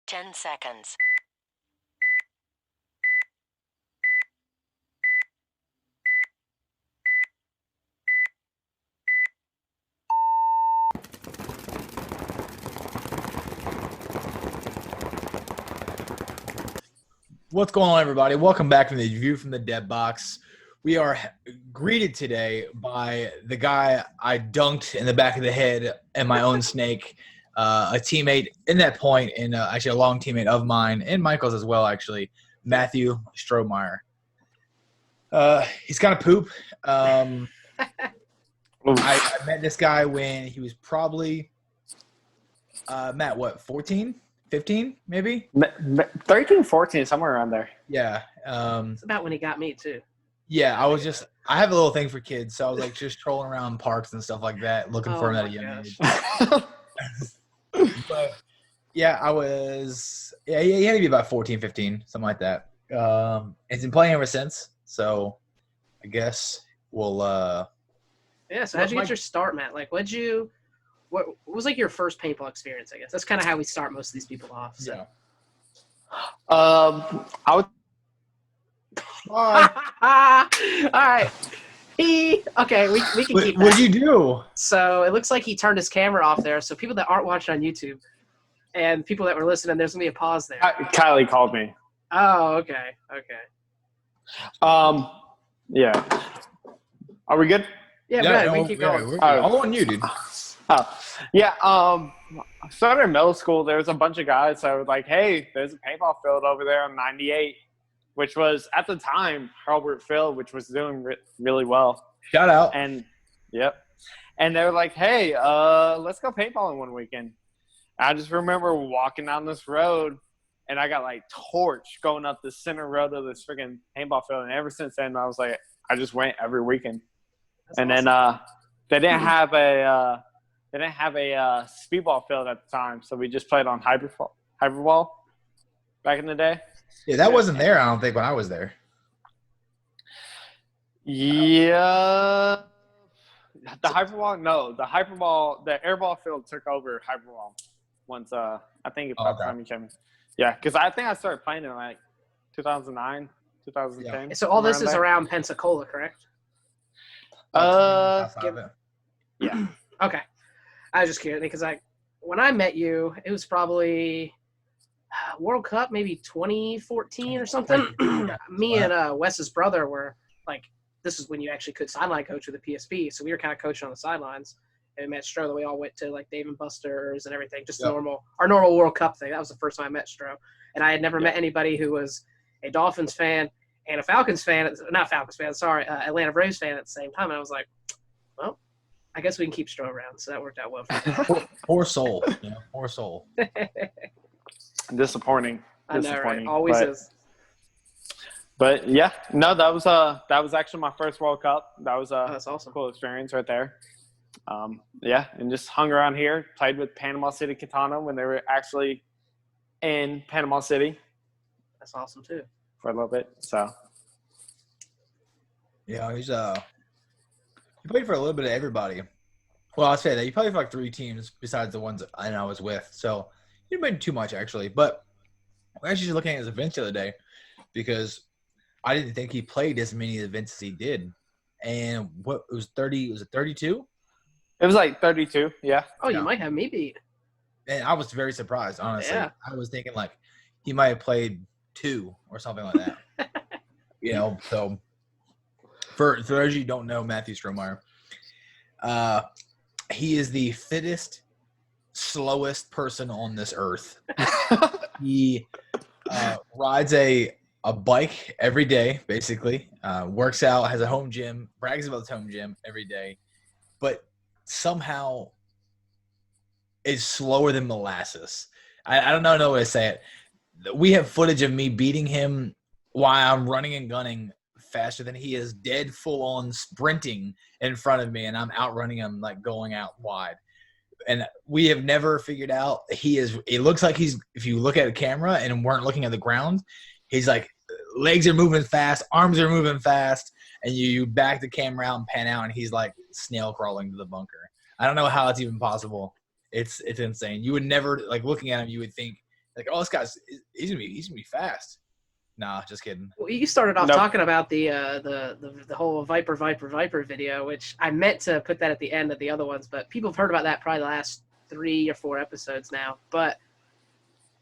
10 seconds. What's going on, everybody? Welcome back to the View from the Dead Box. We are greeted today by the guy I dunked in the back of the head and my own snake, a teammate in that point, and actually a long teammate of mine and Michael's as well, actually, Matthew Strohmeyer. He's kind of poop. I met this guy when he was probably, Matt, what, 14? 15 maybe 13, 14, somewhere around there. Yeah. It's about when he got me too. Yeah, I have a little thing for kids, so I was like just trolling around parks and stuff like that, looking for him at a young age. But yeah, he had to be about 14, 15, something like that. He's been playing ever since, so I guess we'll Yeah, so how'd you get your start, Matt? Like what was like your first paintball experience, I guess? That's kind of how we start most of these people off. So. Yeah. I would. All right. Okay, we can keep that. What'd you do? So it looks like he turned his camera off there. So people that aren't watching on YouTube and people that were listening, there's gonna be a pause there. Kylie called me. Oh, okay. Yeah. Are we good? Yeah, Yeah, we can keep going. We're all on you, dude. Yeah. I started in middle school. There was a bunch of guys that were like, "Hey, there's a paintball field over there on 98," which was at the time Herbert Field, which was doing really well. Shout out. And yep. And they were like, "Hey, let's go paintballing one weekend." I just remember walking down this road, and I got like torched going up the center road of this freaking paintball field. And ever since then, I was like, I just went every weekend. That's and awesome. then they didn't have a speedball field at the time, so we just played on hyperball back in the day. Yeah, that wasn't there, I don't think, when I was there. Yeah, the airball field took over hyperball once. I think by the time you came. Yeah, because I think I started playing in like 2009, 2010. Yeah. So all this is around Pensacola, correct? Yeah. Okay. I was just curious because when I met you, it was probably World Cup, maybe 2014 or something. Me and Wes's brother were like, this is when you actually could sideline coach with the PSP. So we were kind of coaching on the sidelines. And we met Stro. We all went to like Dave and Buster's and everything, just our normal World Cup thing. That was the first time I met Stro. And I had never met anybody who was a Dolphins fan and a Falcons fan, Atlanta Braves fan at the same time. And I was like, well, I guess we can keep Stro around. So that worked out well for me. Poor soul. Poor soul. Disappointing. I know, right? Always is. But yeah, no, that was actually my first World Cup. That was that's awesome. Cool experience right there. Yeah, and just hung around here, played with Panama City Katana when they were actually in Panama City. That's awesome too. For a little bit, so. Yeah, he played for a little bit of everybody. Well, I'll say that he played for like 3 teams besides the ones I was with. So he didn't play too much actually. But we're actually just looking at his events the other day because I didn't think he played as many events as he did. And was it 32? It was like 32, yeah. Oh, you might have me beat. And I was very surprised, honestly. Yeah. I was thinking like he might have played 2 or something like that. So for those of you who don't know Matthew Strohmeyer, he is the fittest, slowest person on this earth. He rides a bike every day, basically. Works out, has a home gym, brags about his home gym every day, but somehow is slower than molasses. I don't know what to say it. We have footage of me beating him while I'm running and gunning faster than he is, dead full on sprinting in front of me, and I'm outrunning him like going out wide. And we have never figured out it looks like if you look at a camera and weren't looking at the ground, he's like legs are moving fast, arms are moving fast, and you back the camera out and pan out, and he's like snail crawling to the bunker. I don't know how it's even possible. It's insane. You would never, like, looking at him, you would think Like, oh, this guy's he's gonna be fast. Nah, just kidding. Well, you started off Nope. talking about the whole Viper video, which I meant to put that at the end of the other ones, but people have heard about that probably the last 3 or 4 episodes now. But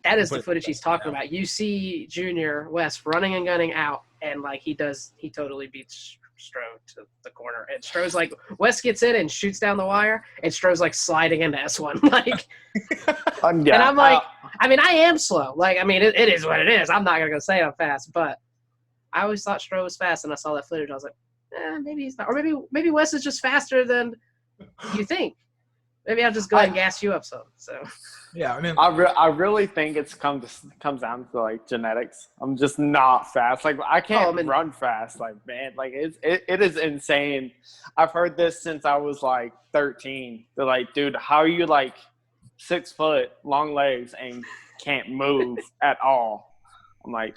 that is the footage he's talking about. You see Junior West running and gunning out, and like he totally beats Stroh to the corner. And Stroh's like, West gets in and shoots down the wire, and Stroh's like sliding into S1. Like, and I'm like, I mean, I am slow. Like, I mean, it is what it is. I'm not going to say I'm fast, but I always thought Stroh was fast, and I saw that footage. I was like, maybe he's not. Or maybe West is just faster than you think. Maybe I'll just go ahead and gas you up some. So yeah, I mean, I really think it comes down to like genetics. I'm just not fast. Like I can't run fast. Like man, like it is insane. I've heard this since I was like 13. They're like, dude, how are you like 6 foot, long legs, and can't move at all? I'm like,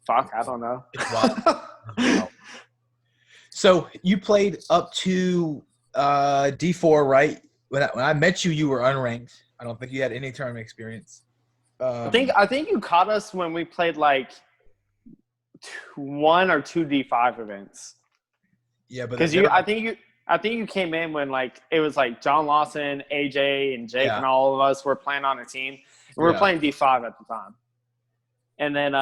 fuck, I don't know. It's wild. So you played up to D4, right? When I met you, you were unranked. I don't think you had any tournament experience. I think you caught us when we played like 1 or 2 D5 events. Yeah, but because I think you came in when like it was like John Lawson, AJ, and Jake, and all of us were playing on a team. We were playing D5 at the time, and then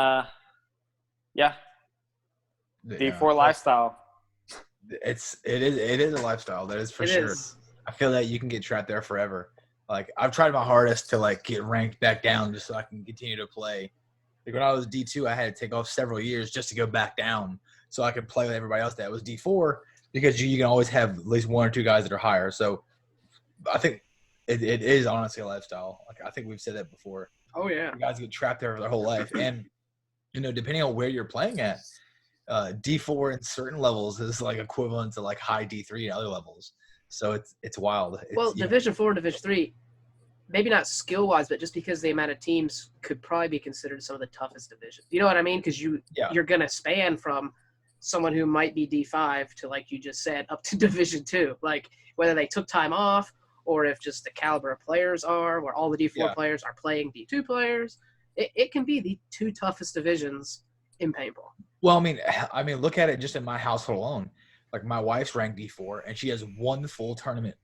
D4 lifestyle. It is a lifestyle. That is for sure. I feel that you can get trapped there forever. Like I've tried my hardest to like get ranked back down just so I can continue to play. Like when I was D2, I had to take off several years just to go back down so I could play with everybody else that was D4 because you can always have at least 1 or 2 guys that are higher. So I think it is honestly a lifestyle. Like I think we've said that before. Oh yeah, you guys get trapped there their whole life, and depending on where you're playing at, D4 in certain levels is like equivalent to like high D3 in other levels. So it's wild. Division 4 and Division 3, maybe not skill-wise, but just because the amount of teams could probably be considered some of the toughest divisions. You know what I mean? Because you're going to span from someone who might be D5 to, like you just said, up to Division 2. Like, whether they took time off or if just the caliber of players are, where all the D4 players are playing D2 players. It can be the 2 toughest divisions in paintball. Well, I mean, look at it just in my household alone. Like my wife's ranked D4, and she has 1 full tournament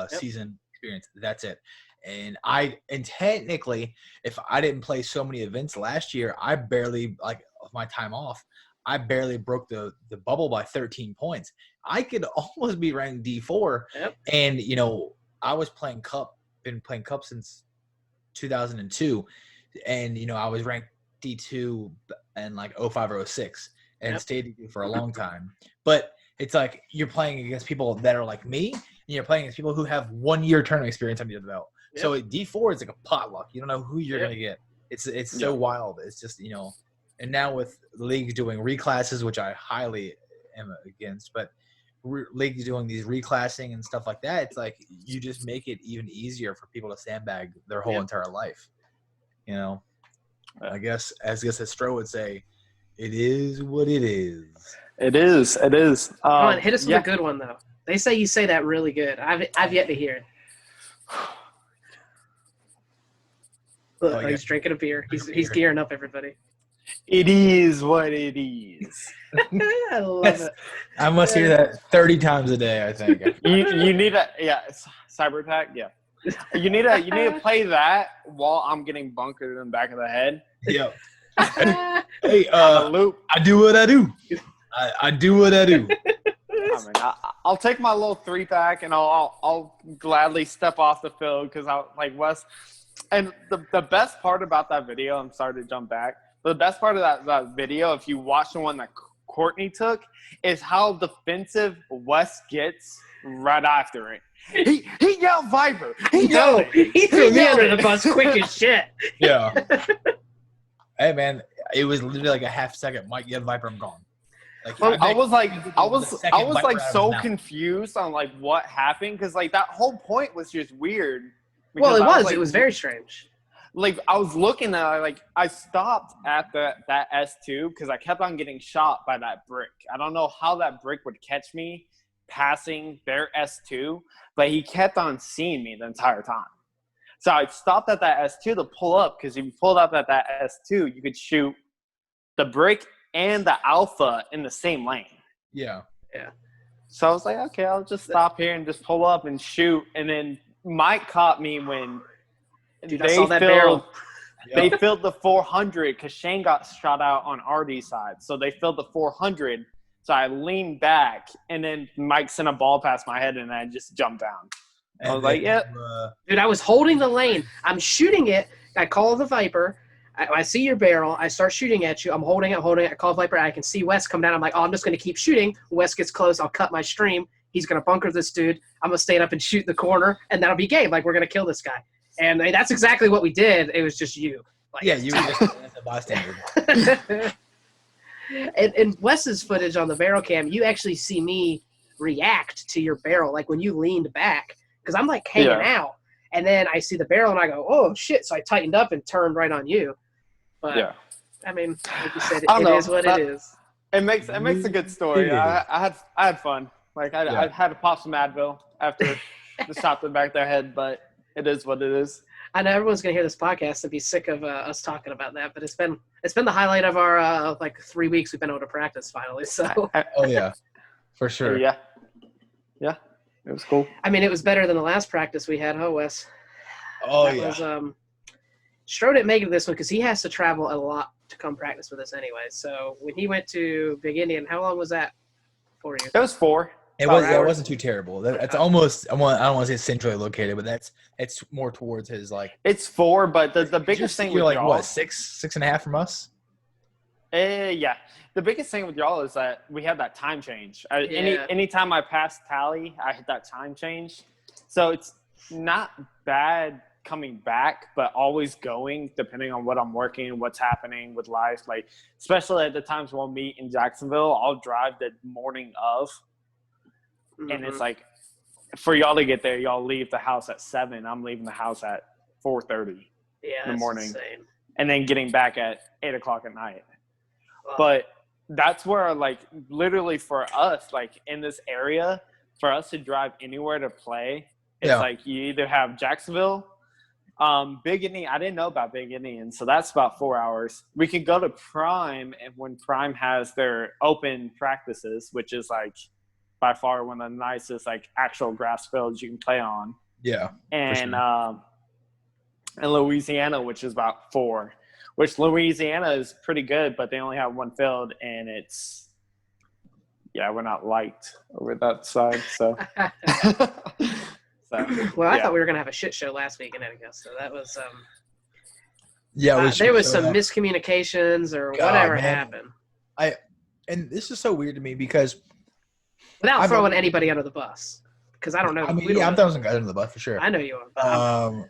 season experience. That's it. And technically, if I didn't play so many events last year, I barely my time off. I barely broke the bubble by 13 points. I could almost be ranked D4. Yep. And I was playing Cup. Been playing Cup since 2002, and I was ranked D2 in like 05 or 06, and stayed D2 for a long time. But it's like you're playing against people that are like me, and you're playing against people who have 1 year tournament experience under the belt. Yep. So D4 is like a potluck. You don't know who you're gonna get. It's so wild. It's just and now with leagues doing reclasses, which I highly am against, but leagues doing these reclassing and stuff like that, it's like you just make it even easier for people to sandbag their whole entire life. I guess as Stroh would say, it is what it is. It is. Come on, hit us with a good one though. They say you say that really good. I've yet to hear it. Look, he's drinking a beer. He's gearing up, everybody. It is what it is. I love it. I must hear that 30 times a day, I think. You need cyber attack. Yeah. You need to play that while I'm getting bunkered in the back of the head. Yep. Hey, loop. I do what I do. I do what I do. I'll take my little 3-pack and I'll gladly step off the field because I like Wes. And the best part about that video, I'm sorry to jump back, but the best part of that video, if you watch the one that Courtney took, is how defensive Wes gets right after it. He yelled Viper. He threw me under the bus quick as shit. Yeah. Hey man, it was literally like a half second. Mike yelled Viper, I'm gone. Like, I was so confused on like what happened because like that whole point was just weird. Well, it was very strange. Like I was looking at like I stopped at that S2 because I kept on getting shot by that brick. I don't know how that brick would catch me passing their S2, but he kept on seeing me the entire time. So I stopped at that S2 to pull up because if you pulled up at that S2, you could shoot the brick and the alpha in the same lane. Yeah. So I was like, okay, I'll just stop here and just pull up and shoot. And then Mike caught me when Dude, I saw that barrel. They filled the 400 because Shane got shot out on RD side. So they filled the 400. So I leaned back, and then Mike sent a ball past my head, and I just jumped down. I was like, yep. Dude, I was holding the lane. I'm shooting it. I call the Viper. I see your barrel. I start shooting at you. I'm holding it. I call Viper. I can see Wes come down. I'm like, oh, I'm just going to keep shooting. Wes gets close. I'll cut my stream. He's going to bunker this dude. I'm going to stand up and shoot the corner, and that'll be game. Like, we're going to kill this guy. And that's exactly what we did. It was just you. Like, Yeah, you were just a bystander. In Wes's footage on the barrel cam, you actually see me react to your barrel, like when you leaned back, because I'm like hanging out, and then I see the barrel and I go, "Oh shit!" So I tightened up and turned right on you. But I mean, like you said, it is what it is. It makes a good story. I had fun. Like I had to pop some Advil after the shot in the back of their head, but it is what it is. I know everyone's gonna hear this podcast and be sick of us talking about that, but it's been the highlight of our like 3 weeks we've been able to practice finally. So Oh yeah, for sure. Yeah, it was cool. I mean, it was better than the last practice we had, huh, Wes? Oh that yeah. Was, Stro didn't make it this one because he has to travel a lot to come practice with us anyway. So when he went to Big Indian, how long was that for you? It was 4. It wasn't too terrible. It's almost I don't want to say centrally located, but it's more towards his like. It's 4, but the biggest thing with you're like y'all, what 6.5 from us. Yeah, the biggest thing with y'all is that we had that time change. Anytime I pass tally, I hit that time change. So it's not bad coming back, but always going depending on what I'm working, what's happening with life. Like especially at the times we'll meet in Jacksonville, I'll drive the morning of. And it's like, for y'all to get there, y'all leave the house at 7. I'm leaving the house at 4:30 in the morning, insane. and then getting back at 8 o'clock at night. But that's where, like, literally for us, like in this area, for us to drive anywhere to play, it's like you either have Jacksonville, Big Indian. I didn't know about Big Indian, so that's about 4 hours. We could go to Prime, and when Prime has their open practices, which is like by far one of the nicest like actual grass fields you can play on. Yeah. And and Louisiana, which is about 4, which Louisiana is pretty good, but they only have one field, and it's we're not liked over that side. So well, I thought we were gonna have a shit show last week in Augusta. That was there was some miscommunications or whatever happened. And this is so weird to me because without throwing anybody under the bus, because I don't know. I mean, I'm throwing some guys under the bus for sure. I know you are.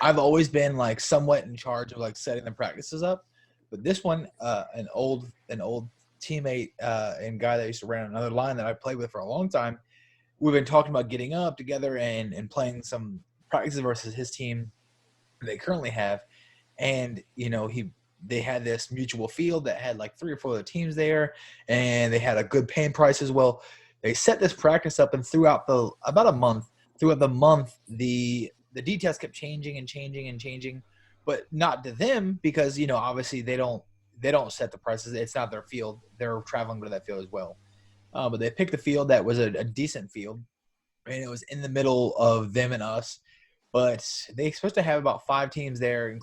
I've always been like somewhat in charge of like setting the practices up, but this one, an old teammate and guy that used to run another line that I played with for a long time, we've been talking about getting up together and playing some practices versus his team they currently have, and they had this mutual field that had like 3 or 4 other teams there, and they had a good paying price as well. They set this practice up, and throughout the month, the details kept changing and changing and changing, but not to them because obviously they don't set the prices. It's not their field. They're traveling to that field as well. But they picked a field that was a decent field, and it was in the middle of them and us. But they're supposed to have about 5 teams there,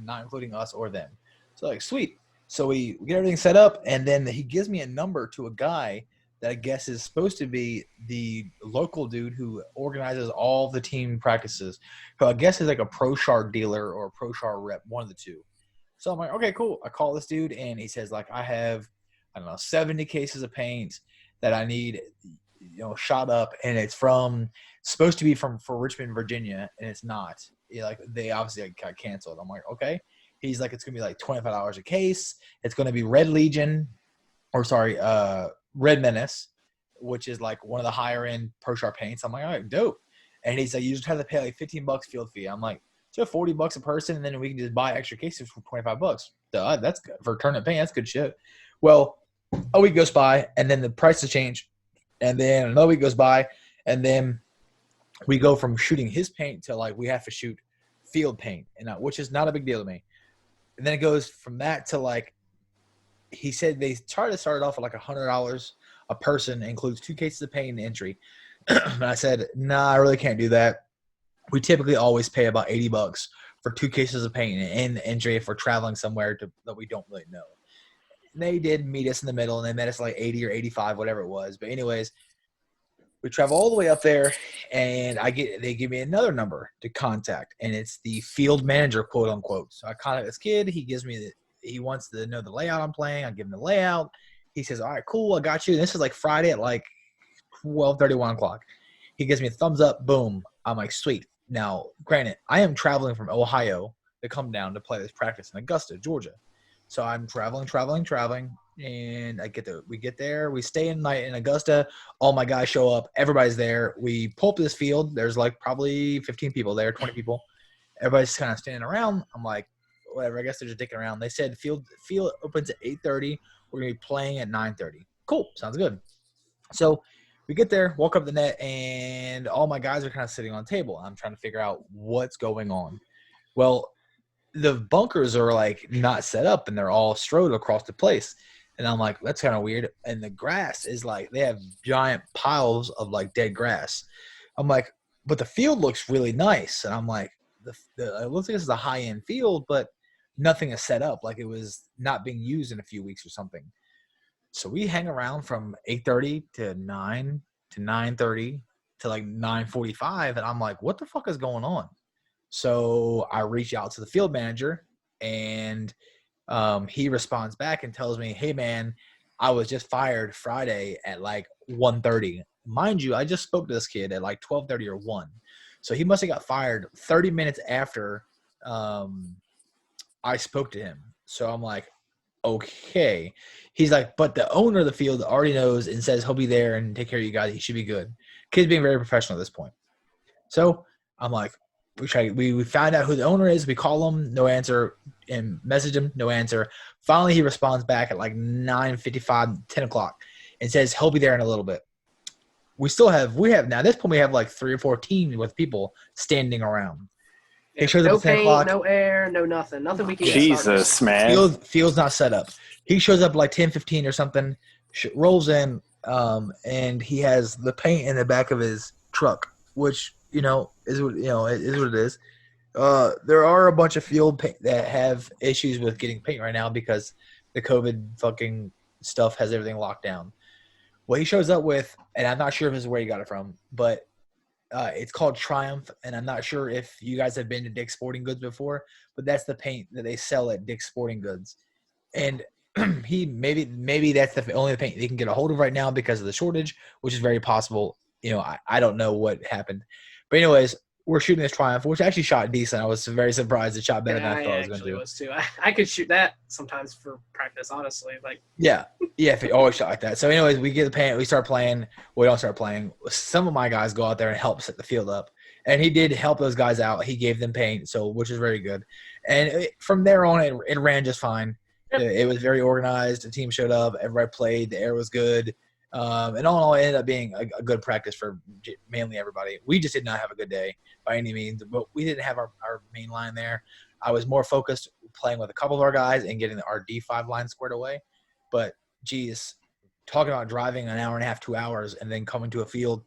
not including us or them. So like, sweet. So we get everything set up, and then he gives me a number to a guy that I guess is supposed to be the local dude who organizes all the team practices, who I guess is like a Pro Shard dealer or a Pro Shard rep, one of the two. So I'm like, okay, cool. I call this dude, and he says, like, I have, 70 cases of paint that I need, shot up, and it's supposed to be for Richmond, Virginia, and it's not. They obviously got canceled. I'm like, okay. He's like, it's going to be like $25 a case. It's going to be Red Menace, which is like one of the higher end Pro Shard paints. I'm like, all right, dope. And he's like, you just have to pay like $15 field fee. I'm like, so $40 a person, and then we can just buy extra cases for $25. Duh, that's good for tournament paint. That's good shit. Well, a week goes by, and then the prices change, and then another week goes by, and then we go from shooting his paint to like we have to shoot field paint, and which is not a big deal to me. And then it goes from that to like he said they try to start it off at like $100 a person, includes 2 cases of paint and entry. And I said, nah, I really can't do that. We typically always pay about $80 for 2 cases of paint and entry if we're traveling somewhere that we don't really know. And they did meet us in the middle, and they met us like 80 or 85, whatever it was. But anyways, we travel all the way up there, and they give me another number to contact, and it's the field manager, quote unquote. So I contact this kid. He wants to know the layout I'm playing. I give him the layout. He says, all right, cool, I got you. And this is like Friday at like 12:30, 1 o'clock. He gives me a thumbs up. Boom. I'm like, sweet. Now, granted, I am traveling from Ohio to come down to play this practice in Augusta, Georgia. So I'm traveling, and we get there. We stay in night in Augusta. All my guys show up. Everybody's there. We pull up to this field. There's like probably 15 people there, 20 people. Everybody's kind of standing around. I'm like, whatever. I guess they're just dicking around. They said field opens at 8:30. We're gonna be playing at 9:30. Cool, sounds good. So we get there, walk up the net, and all my guys are kind of sitting on the table. I'm trying to figure out what's going on. Well, the bunkers are like not set up, and they're all strode across the place. And I'm like, that's kind of weird. And the grass is like, they have giant piles of like dead grass. I'm like, but the field looks really nice. And I'm like, it looks like this is a high-end field, but nothing is set up. Like it was not being used in a few weeks or something. So we hang around from 8:30 to 9 to 9:30 to like 9:45. And I'm like, what the fuck is going on? So I reach out to the field manager, and he responds back and tells me, hey, man, I was just fired Friday at like 1:30. Mind you, I just spoke to this kid at like 12:30 or 1. So he must have got fired 30 minutes after I spoke to him. So I'm like, okay. He's like, but the owner of the field already knows and says he'll be there and take care of you guys. He should be good. Kid's being very professional at this point. So I'm like, we found out who the owner is. We call him, no answer, and message him, no answer. Finally, he responds back at like 9:55, 10 o'clock, and says he'll be there in a little bit. We have now at this point we have like 3 or 4 teams with people standing around. He shows up No at 10 paint, o'clock. no air, no nothing. Nothing we can get Jesus, started. man. Field's not set up. He shows up like 10:15 or something, rolls in, and he has the paint in the back of his truck, which is what it is. There are a bunch of field paint that have issues with getting paint right now because the COVID fucking stuff has everything locked down. Well, he shows up with, and I'm not sure if this is where he got it from, but it's called Triumph, and I'm not sure if you guys have been to Dick's Sporting Goods before, but that's the paint that they sell at Dick's Sporting Goods. And maybe that's the only paint they can get a hold of right now because of the shortage, which is very possible. I don't know what happened. But anyways, we're shooting this Triumph, which actually shot decent. I was very surprised it shot better than I thought it was going to. Was too. I could shoot that sometimes for practice, honestly. Like yeah, if it always shot like that. So anyways, we get the paint, we start playing. We don't start playing. Some of my guys go out there and help set the field up, and he did help those guys out. He gave them paint, which is very good. And from there on, it ran just fine. Yep. It was very organized. The team showed up. Everybody played. The air was good. And all in all, it ended up being a good practice for mainly everybody. We just did not have a good day by any means, but we didn't have our main line there. I was more focused playing with a couple of our guys and getting our D5 line squared away. But, geez, talking about driving an hour and a half, 2 hours, and then coming to a field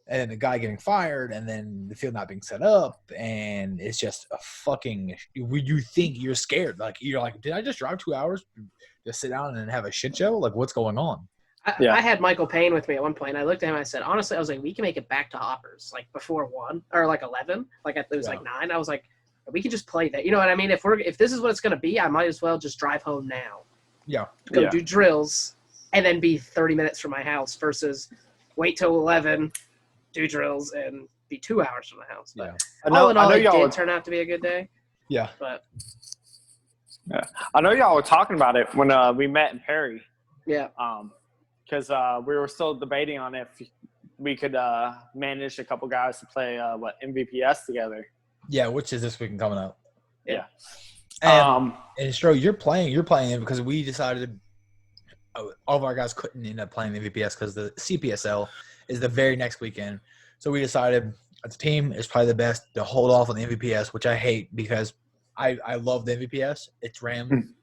and then the guy getting fired and then the field not being set up, and it's just a fucking – you think you're scared. Like, you're like, did I just drive 2 hours to sit down and have a shit show? Like, what's going on? I had Michael Payne with me at one point, and I looked at him and I said, honestly, I was like, we can make it back to Hoppers, like before 1 or like 11. Like it was like 9. I was like, we can just play that. You know what I mean? If this is what it's going to be, I might as well just drive home now. Yeah. Go do drills and then be 30 minutes from my house versus wait till 11, do drills, and be 2 hours from the house. But all in all, it did turn out to be a good day. Yeah. But yeah. I know y'all were talking about it when we met in Perry. Yeah. Because we were still debating on if we could manage a couple guys to play MVPS together. Yeah, which is this weekend coming up. Yeah. And Stro, you're playing it because we decided all of our guys couldn't end up playing the MVPS because the CPSL is the very next weekend. So we decided as a team is probably the best to hold off on the MVPS, which I hate because I love the MVPS. It's ran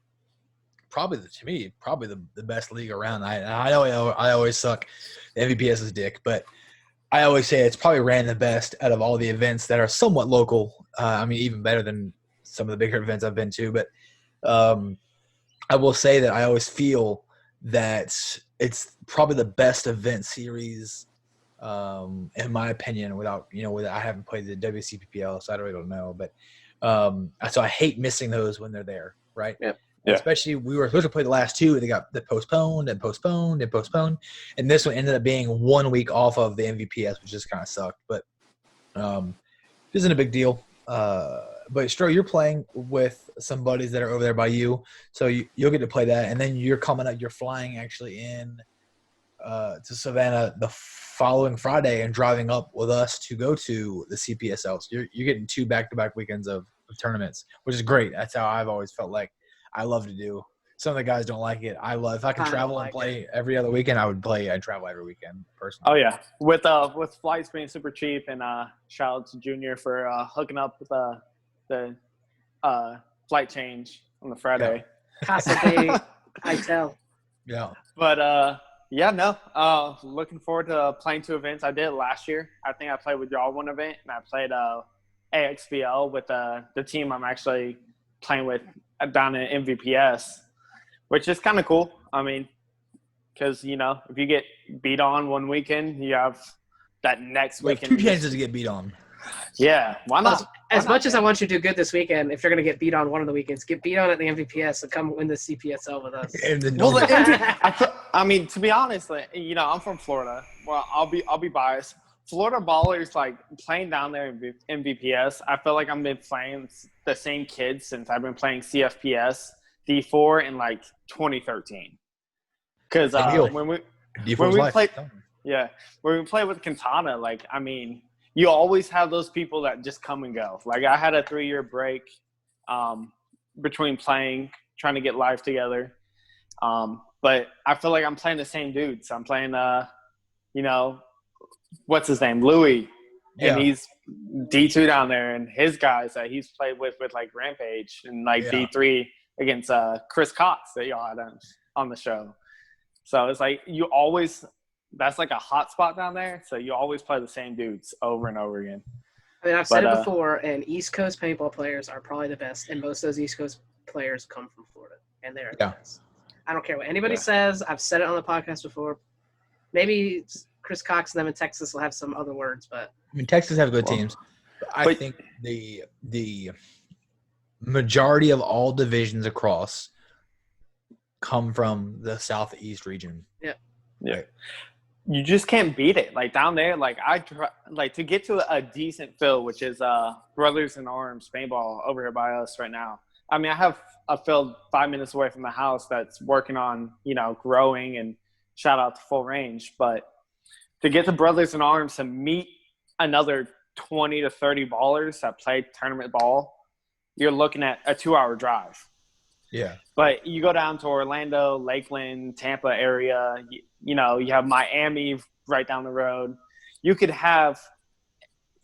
probably the best league around. I know I always suck the MVPS is dick, but I always say it's probably ran the best out of all the events that are somewhat local. I mean, even better than some of the bigger events I've been to. But I will say that I always feel that it's probably the best event series, in my opinion. Without I haven't played the WCPPL, so I really don't know. But so I hate missing those when they're there, right? Yeah. Especially we were supposed to play the last two, and they got postponed and postponed and postponed, and this one ended up being 1 week off of the MVPS, which just kind of sucked. But it isn't a big deal. But Stro, you're playing with some buddies that are over there by you, so you'll get to play that, and then you're coming up. You're flying actually in to Savannah the following Friday and driving up with us to go to the CPSL. So you're getting 2 back-to-back weekends of tournaments, which is great. That's how I've always felt like I love to do. Some of the guys don't like it. I love if I can travel and play every other weekend. I'd travel every weekend personally. Oh yeah, with flights being super cheap, and shout out to Junior for hooking up with the flight change on the Friday. Casa de Itel. Yeah. But looking forward to playing 2 events. I did it last year. I think I played with y'all 1 event, and I played AXBL with the team I'm actually playing with down in MVPS, which is kind of cool. I mean, because if you get beat on 1 weekend, you have that next weekend 2 chances to get beat on. Yeah, why not? As much as I want you to do good this weekend, if you're going to get beat on one of the weekends, get beat on at the MVPS and come win the CPSL with us. I mean, to be honest, I'm from Florida. Well, I'll be biased. Florida ballers, like, playing down there in MVPS, I feel like I've been playing the same kids since I've been playing CFPS D4 in, like, 2013. Because when we play with Quintana, like, I mean, you always have those people that just come and go. Like, I had a 3-year break between trying to get life together. But I feel like I'm playing the same dudes. I'm playing, what's his name, Louis, and he's D2 down there, and his guys that he's played with like Rampage and like D3 against Chris Cox that y'all had on the show. So it's like that's like a hot spot down there. So you always play the same dudes over and over again. I mean, I've said it before, and East Coast paintball players are probably the best, and most of those East Coast players come from Florida, and they're the best. I don't care what anybody says. I've said it on the podcast before. Maybe Chris Cox and them in Texas will have some other words, but I mean, Texas have good teams. I think the majority of all divisions across come from the Southeast region. Yeah. Yeah. You just can't beat it. Like, down there, to get to a decent field, which is Brothers in Arms paintball over here by us right now. I mean, I have a field 5 minutes away from the house that's working on, growing, and shout out to Full Range. But to get to Brothers in Arms to meet another 20 to 30 ballers that play tournament ball, you're looking at a 2-hour drive. Yeah. But you go down to Orlando, Lakeland, Tampa area, you have Miami right down the road. You could have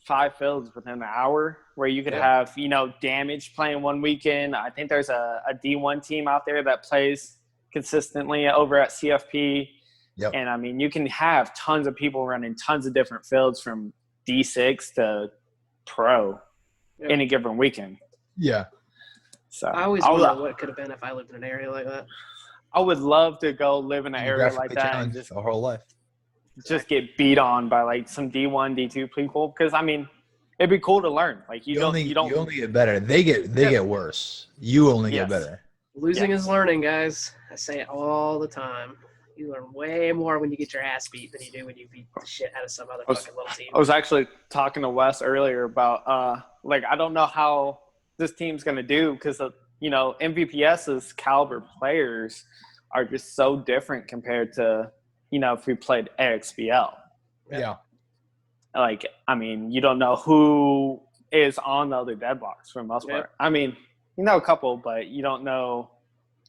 5 fields within an hour where you could have, Damage playing one weekend. I think there's a D1 team out there that plays consistently over at CFP. Yep. And, I mean, you can have tons of people running tons of different fields from D6 to pro any given weekend. Yeah. So I always wonder what it could have been if I lived in an area like that. I would love to go live in an area like that and just our whole life. Just get beat on by like some D1, D2 people, because I mean, it'd be cool to learn. Like you only get better. They get worse. You only get better. Losing is learning, guys. I say it all the time. You learn way more when you get your ass beat than you do when you beat the shit out of some other fucking little team. I was actually talking to Wes earlier about I don't know how this team's gonna do, because MVPS's caliber players are just so different compared to if we played AXBL. Yeah. Like, I mean, you don't know who is on the other dead blocks for the most part. I mean, a couple, but you don't know,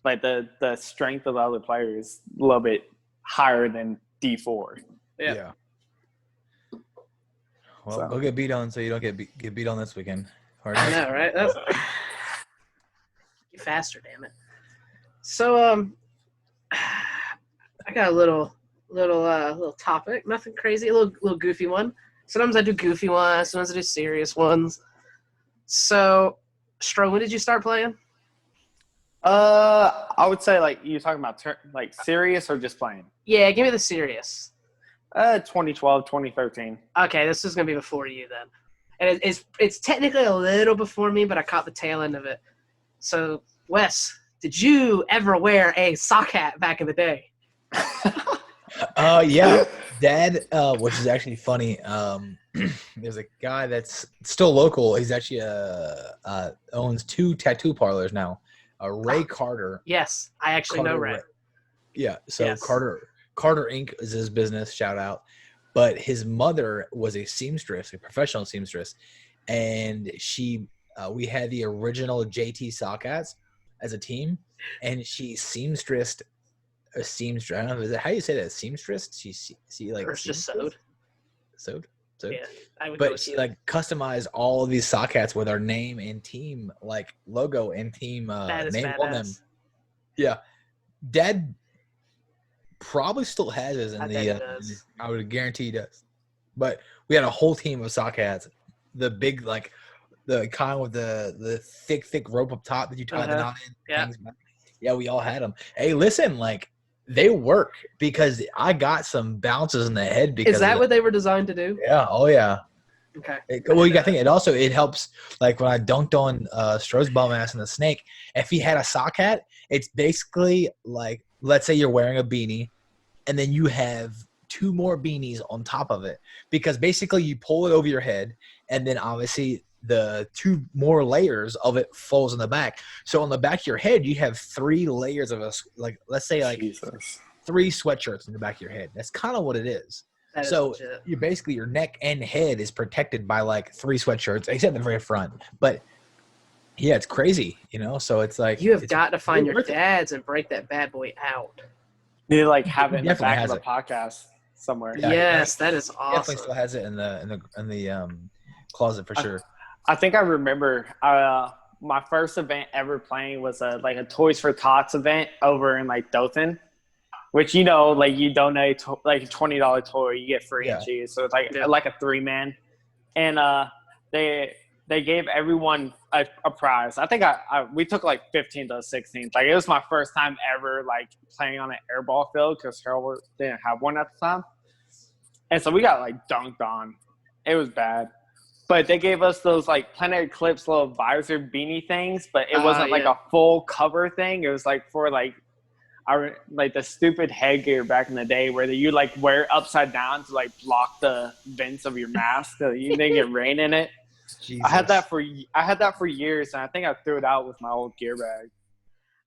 like, the strength of the other players a little bit higher than D4. Yeah. Well, So. go get beat on so you don't get beat on this weekend. I know, right? That's get faster, damn it. So I got a little topic, nothing crazy, a little goofy one. Sometimes I do goofy ones, sometimes I do serious ones. So, Stro, when did you start playing? I would say like you talking about like serious or just playing. Yeah, give me the serious. 2012, 2013. Okay, this is gonna be before you then, and it's technically a little before me, but I caught the tail end of it. So, Wes, did you ever wear a sock hat back in the day? Yeah, Dad, which is actually funny. There's a guy that's still local. He's actually owns 2 tattoo parlors now. Ray Carter. Yes, I actually know Ray. Yeah, so Yes. Carter Inc. is his business. Shout out. But his mother was a seamstress, a professional seamstress, and we had the original JT sock hats as a team, and she seamstressed. A seamstress. I don't know. Is it how you say that? Seamstress? She like. Or it's just sewed. Sewed. Yeah, I would. But she like customized all of these sock hats with our name and team like logo and team that is name badass. on them. Yeah, Dad probably still has his in does. I would guarantee he does. But we had a whole team of sock hats. The big like the kind with the thick rope up top that you tie the knot in. Yeah. Yeah, we all had them. Hey, listen, like they work because I got some bounces in the head. Because is that what they were designed to do? Yeah. Oh yeah. Okay. Well, you got to think it helps. Like when I dunked on Stroh's bum ass in the snake, if he had a sock hat, it's basically like, let's say you're wearing a beanie, and then you have 2 more beanies on top of it, because basically you pull it over your head, and then obviously the 2 more layers of it falls in the back. So on the back of your head, you have 3 layers of like let's say like Jesus. 3 sweatshirts in the back of your head. That's kind of what it is. That is So legit. you basically your neck and head is protected by like 3 sweatshirts, except the very front. But yeah, it's crazy, So it's like You have got to find your worth it. dads and break that bad boy out. You need to like have it in the Definitely back of has the it. podcast somewhere. Yeah, yes, that is Definitely awesome. still has it in the closet for sure. I think I remember my first event ever playing was a Toys for Tots event over in like Dothan, which like you donate like a $20 toy, you get free and cheese. So it's like a 3-man, and they gave everyone a prize. I think we took like 15 to 16. Like it was my first time ever like playing on an airball field because Harold didn't have one at the time, and so we got like dunked on. It was bad. But they gave us those like Planet Eclipse little visor beanie things, but it wasn't like a full cover thing. It was like for like the stupid headgear back in the day where you like wear it upside down to like block the vents of your mask so you didn't get rain in it. Jesus. I had that for years, and I think I threw it out with my old gear bag.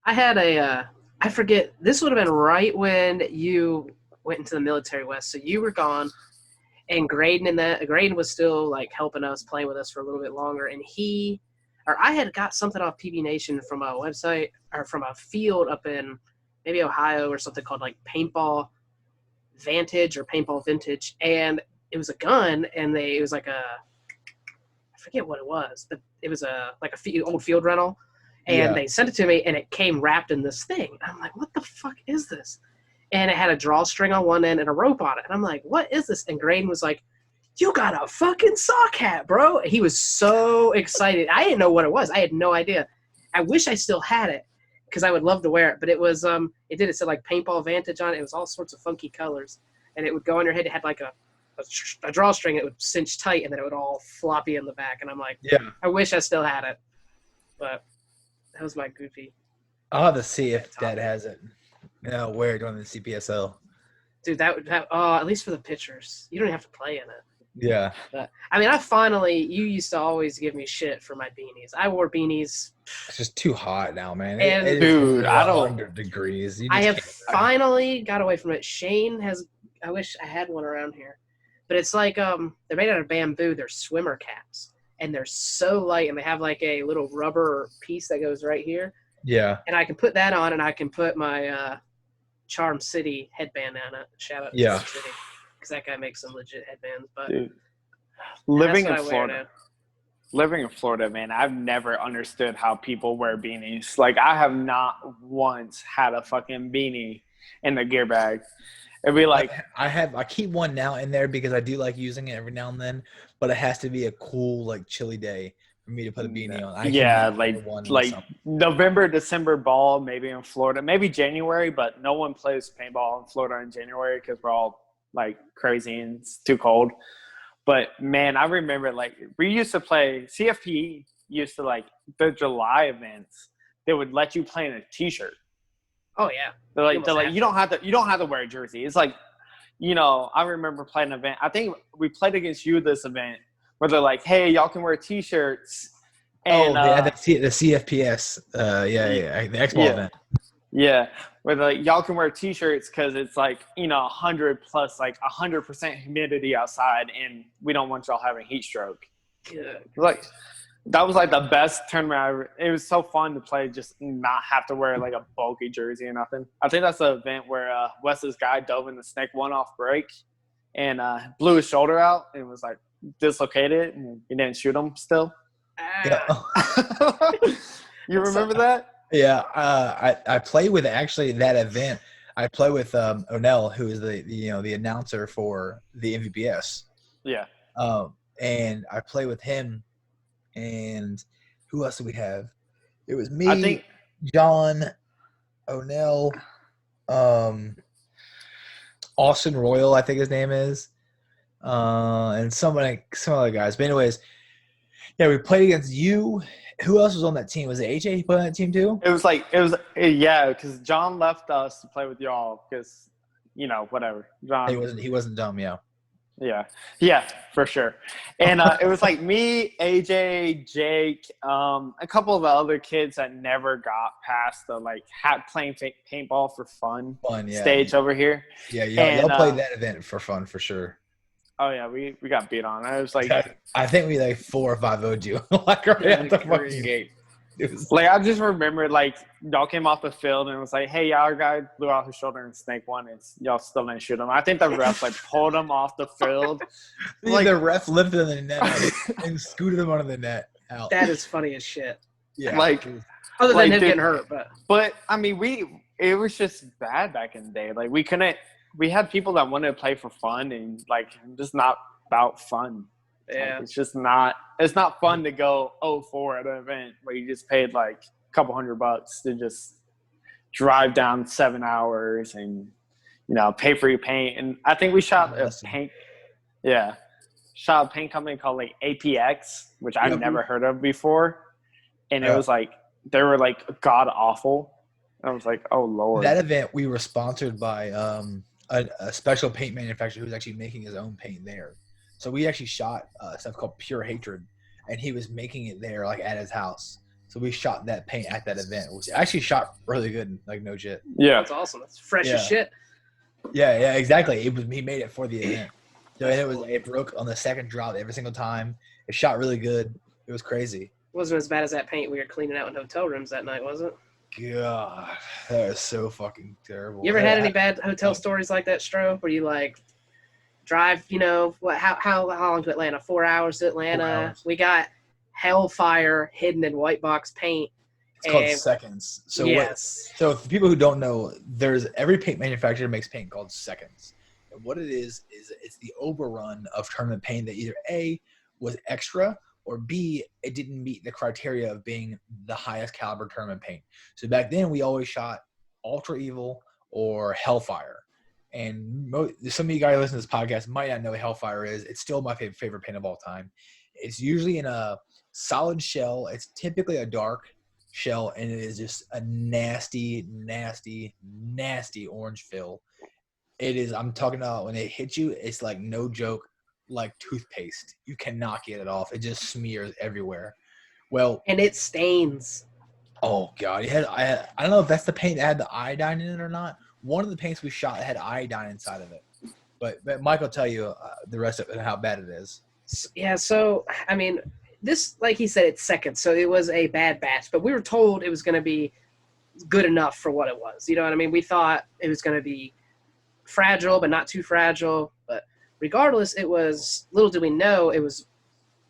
I had I forget, this would have been right when you went into the military, West. So you were gone. And Graydon was still like helping us, playing with us for a little bit longer. And I had got something off PB Nation from a website or from a field up in maybe Ohio or something called like Paintball Vantage or Paintball Vintage. And it was a gun, and it was like I forget what it was, but it was like a old field rental. And they sent it to me, and it came wrapped in this thing. I'm like, what the fuck is this? And it had a drawstring on one end and a rope on it. And I'm like, what is this? And Graydon was like, you got a fucking sock hat, bro. He was so excited. I didn't know what it was. I had no idea. I wish I still had it because I would love to wear it. But it was, it said like Paintball Vantage on it. It was all sorts of funky colors. And it would go on your head. It had like a drawstring. It would cinch tight, and then it would all floppy in the back. And I'm like, I wish I still had it. But that was my goofy. I'll have to see if Dad has it. Where during the CPSL. Dude, at least for the pictures. You don't have to play in it. Yeah. But, I mean, you used to always give me shit for my beanies. I wore beanies. It's just too hot now, man. And dude, I don't. 100 degrees. I have finally got away from it. Shane has. I wish I had one around here, but it's like they're made out of bamboo. They're swimmer caps, and they're so light, and they have like a little rubber piece that goes right here. Yeah. And I can put that on, and I can put my Charm City headband on it. Shout out to Charm City, because that guy makes some legit headbands. But dude, Living That's in what I wear Florida. Living in Florida, man, I've never understood how people wear beanies. Like, I have not once had a fucking beanie in the gear bag. It'd be like, I keep one now in there because I do like using it every now and then, but it has to be a cool, like, chilly day for me to put a beanie on. I yeah, cannot wear like one in the like summer. November, December ball, maybe in Florida, maybe January, but no one plays paintball in Florida in January because we're all like crazy and it's too cold. But man, I remember like we used to play CFP used to like the July events. They would let you play in a t-shirt. Oh yeah. They're like almost you don't have to wear a jersey. It's like, you know, I remember playing an event. I think we played against you this event where they're like, hey, y'all can wear t-shirts. And, the CFPS, the X Ball event. Yeah, where like y'all can wear t-shirts because it's like, you know, 100 plus like 100% humidity outside, and we don't want y'all having heat stroke. Good. Like that was like the best tournament I ever. It was so fun to play, just not have to wear like a bulky jersey or nothing. I think that's the event where Wes's guy dove in the snake one off break and blew his shoulder out and was like dislocated, and he didn't shoot him still. You remember that? Yeah, I play with actually that event. I play with Onel, who is the announcer for the MVPS. Yeah. And I play with him. And who else do we have? It was me, I think John, Onel, Austin Royal, I think his name is, and some other guys. But anyways, yeah, we played against you. Who else was on that team? Was it AJ? He played on that team too? Because John left us to play with y'all because, you know, whatever. John. He wasn't dumb, yeah. Yeah, for sure. And it was like me, AJ, Jake, a couple of the other kids that never got past the like playing paintball for fun stage over here. Yeah, y'all played that event for fun for sure. Oh yeah, we got beat on. I was like, I think we like 4 or 5 0'd you like right at the fucking gate. Like I just remember like y'all came off the field and it was like, hey, y'all guy blew out his shoulder and snake one, and y'all still didn't shoot him. I think the ref like pulled him off the field. Like, the ref lifted the net and scooted him under the net out. That is funny as shit. Yeah, like other than him getting hurt, but I mean it was just bad back in the day. Like we had people that wanted to play for fun, and like just not about fun. Yeah, like, it's not fun to go 0-4 at an event where you just paid like a couple $100 to just drive down 7 hours and, you know, pay for your paint. And I think we shot a paint company called like APX, which I've never heard of before, and it was like they were like god awful. And I was like, oh Lord. That event we were sponsored by a special paint manufacturer who was actually making his own paint there. So we actually shot stuff called Pure Hatred, and he was making it there, like at his house. So we shot that paint at that event, which actually shot really good, like no shit. Yeah, that's awesome. That's fresh as shit. Yeah, exactly. He made it for the event. So and it broke on the second drop every single time. It shot really good. It was crazy. It wasn't as bad as that paint we were cleaning out in hotel rooms that night, was it? God, that was so fucking terrible. You ever had any bad hotel stories like that, Stro, where you like drive, you know, how long to Atlanta? 4 hours to Atlanta. 4 hours. We got Hellfire hidden in white box paint. It's called Seconds. So so for people who don't know, every paint manufacturer makes paint called Seconds. And what it is it's the overrun of tournament paint that either A was extra, or B, it didn't meet the criteria of being the highest caliber tournament paint. So back then we always shot Ultra Evil or Hellfire. And some of you guys listening to this podcast might not know what Hellfire is. It's still my favorite paint of all time. It's usually in a solid shell. It's typically a dark shell, and it is just a nasty, nasty, nasty orange fill. It is, I'm talking about when it hits you, it's like no joke, like toothpaste. You cannot get it off. It just smears everywhere. Well, and it stains. Oh God, I don't know if that's the paint that had the iodine in it or not. One of the paints we shot had iodine inside of it, but Mike will tell you the rest of it, how bad it is. Yeah, so I mean, this, like he said, it's Seconds, so it was a bad batch, but we were told it was going to be good enough for what it was. You know what I mean? We thought it was going to be fragile, but not too fragile. But regardless, it was, little did we know, it was,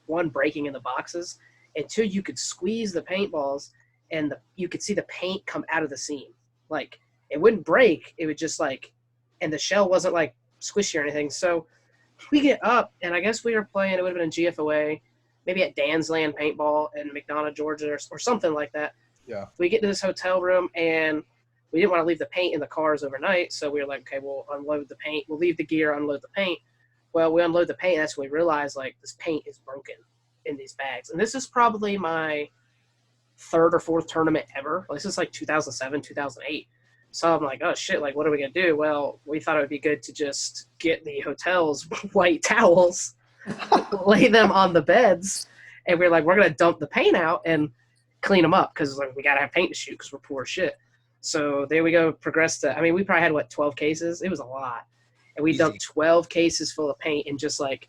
one, breaking in the boxes, and two, you could squeeze the paintballs, and you could see the paint come out of the seam. Like, it wouldn't break, it would just, like, and the shell wasn't, like, squishy or anything. So we get up, and I guess we were playing, it would have been in GFOA, maybe at Dan's Land Paintball in McDonough, Georgia, or something like that. Yeah. We get to this hotel room, and we didn't want to leave the paint in the cars overnight, so we were like, okay, we'll unload the paint. We'll leave the gear, unload the paint. Well, we unload the paint, and that's when we realized, like, this paint is broken in these bags. And this is probably my third or fourth tournament ever. This is like 2007, 2008. So I'm like, oh, shit, like, what are we going to do? Well, we thought it would be good to just get the hotel's white towels, lay them on the beds, and we're like, we're going to dump the paint out and clean them up because, like, we got to have paint to shoot because we're poor as shit. So there we go, progressed to, I mean, we probably had, 12 cases? It was a lot. And we dumped 12 cases full of paint and just, like,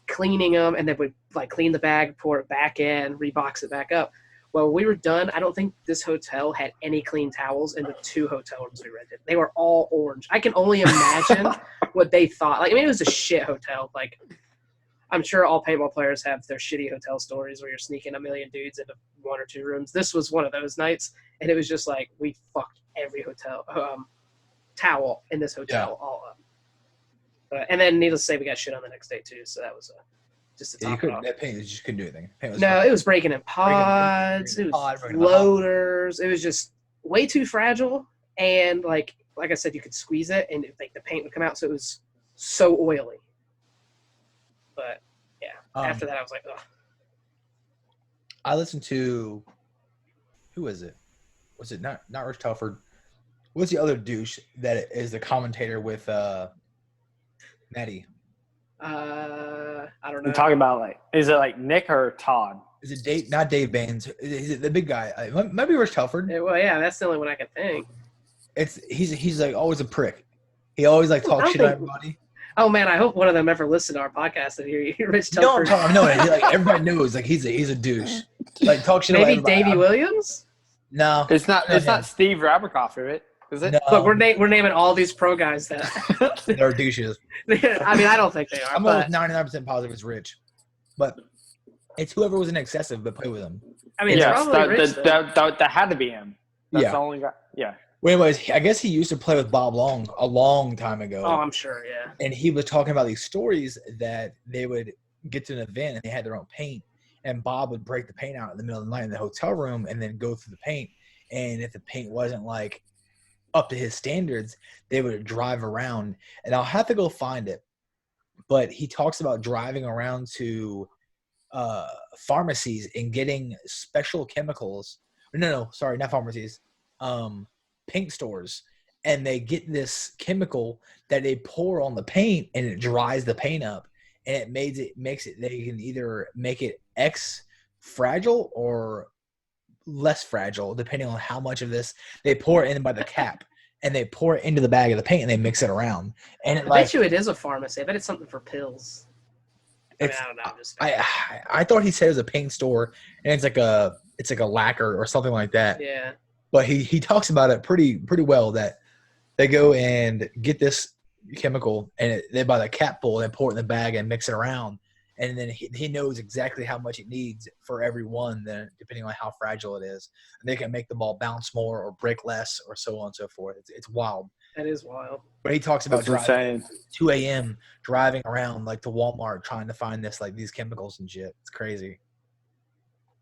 cleaning them, and then we'd, like, clean the bag, pour it back in, rebox it back up. Well, when we were done, I don't think this hotel had any clean towels in the 2 hotel rooms we rented. They were all orange. I can only imagine what they thought. Like, I mean, it was a shit hotel. Like, I'm sure all paintball players have their shitty hotel stories where you're sneaking a million dudes into 1 or 2 rooms. This was one of those nights, and it was just like, we fucked every hotel towel in this hotel all up. And then, needless to say, we got shit on the next day, too, so that was just a top off. That paint, you just couldn't do anything. It was breaking in pods. It was floaters. It was just way too fragile. And like I said, you could squeeze it and like the paint would come out. So it was so oily. But yeah, after that I was like, ugh. I listened to, who is it? Was it not Rich Telford? What's the other douche that is the commentator with Maddie? I don't know. You're talking about, like, is it like Nick or Todd? Is it Dave? Not Dave Baines. Is it the big guy? Maybe Rich Telford. Well, yeah, that's the only one I can think. He's like always a prick. He always like talks shit on everybody. Oh man, I hope one of them ever listened to our podcast and hear Rich Telford. No, like everybody knows like he's a douche. Like talk shit. Maybe Davey Williams. No, it's not. It's not Steve Raberkoff, is it? Is it? No. Look, we're naming all these pro guys that they're douches. I mean, I don't think they are. I'm almost 99% positive it's Rich, but it's whoever was in excessive but play with him. I mean, yes, probably Rich. That had to be him. That's the only guy. Yeah. Well, anyways, I guess he used to play with Bob Long a long time ago. Oh, I'm sure, yeah. And he was talking about these stories that they would get to an event and they had their own paint, and Bob would break the paint out in the middle of the night in the hotel room and then go through the paint. And if the paint wasn't like up to his standards, they would drive around. And I'll have to go find it. But he talks about driving around to pharmacies and getting special chemicals. No, sorry, not pharmacies. Paint stores, and they get this chemical that they pour on the paint and it dries the paint up, and it makes it they can either make it X fragile or less fragile depending on how much of this they pour in by the cap, and they pour it into the bag of the paint and they mix it around. And I bet you it is a pharmacy. I bet it's something for pills. I don't know. I thought he said it was a paint store, and it's like a lacquer or something like that. Yeah. But he talks about it pretty well, that they go and get this chemical and they buy the cap full and pour it in the bag and mix it around, and then he knows exactly how much it needs for every one, then depending on how fragile it is, and they can make the ball bounce more or break less or so on and so forth. It's wild. That is wild. But he talks about driving insane. 2 a.m. driving around like to Walmart trying to find this like these chemicals and shit. It's crazy.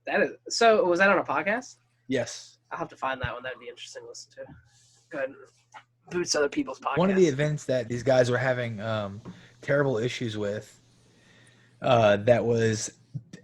That is so. Was that on a podcast? Yes. I'll have to find that one. That'd be interesting to listen to. Go ahead and boost other people's podcasts. One of the events that these guys were having terrible issues with, that was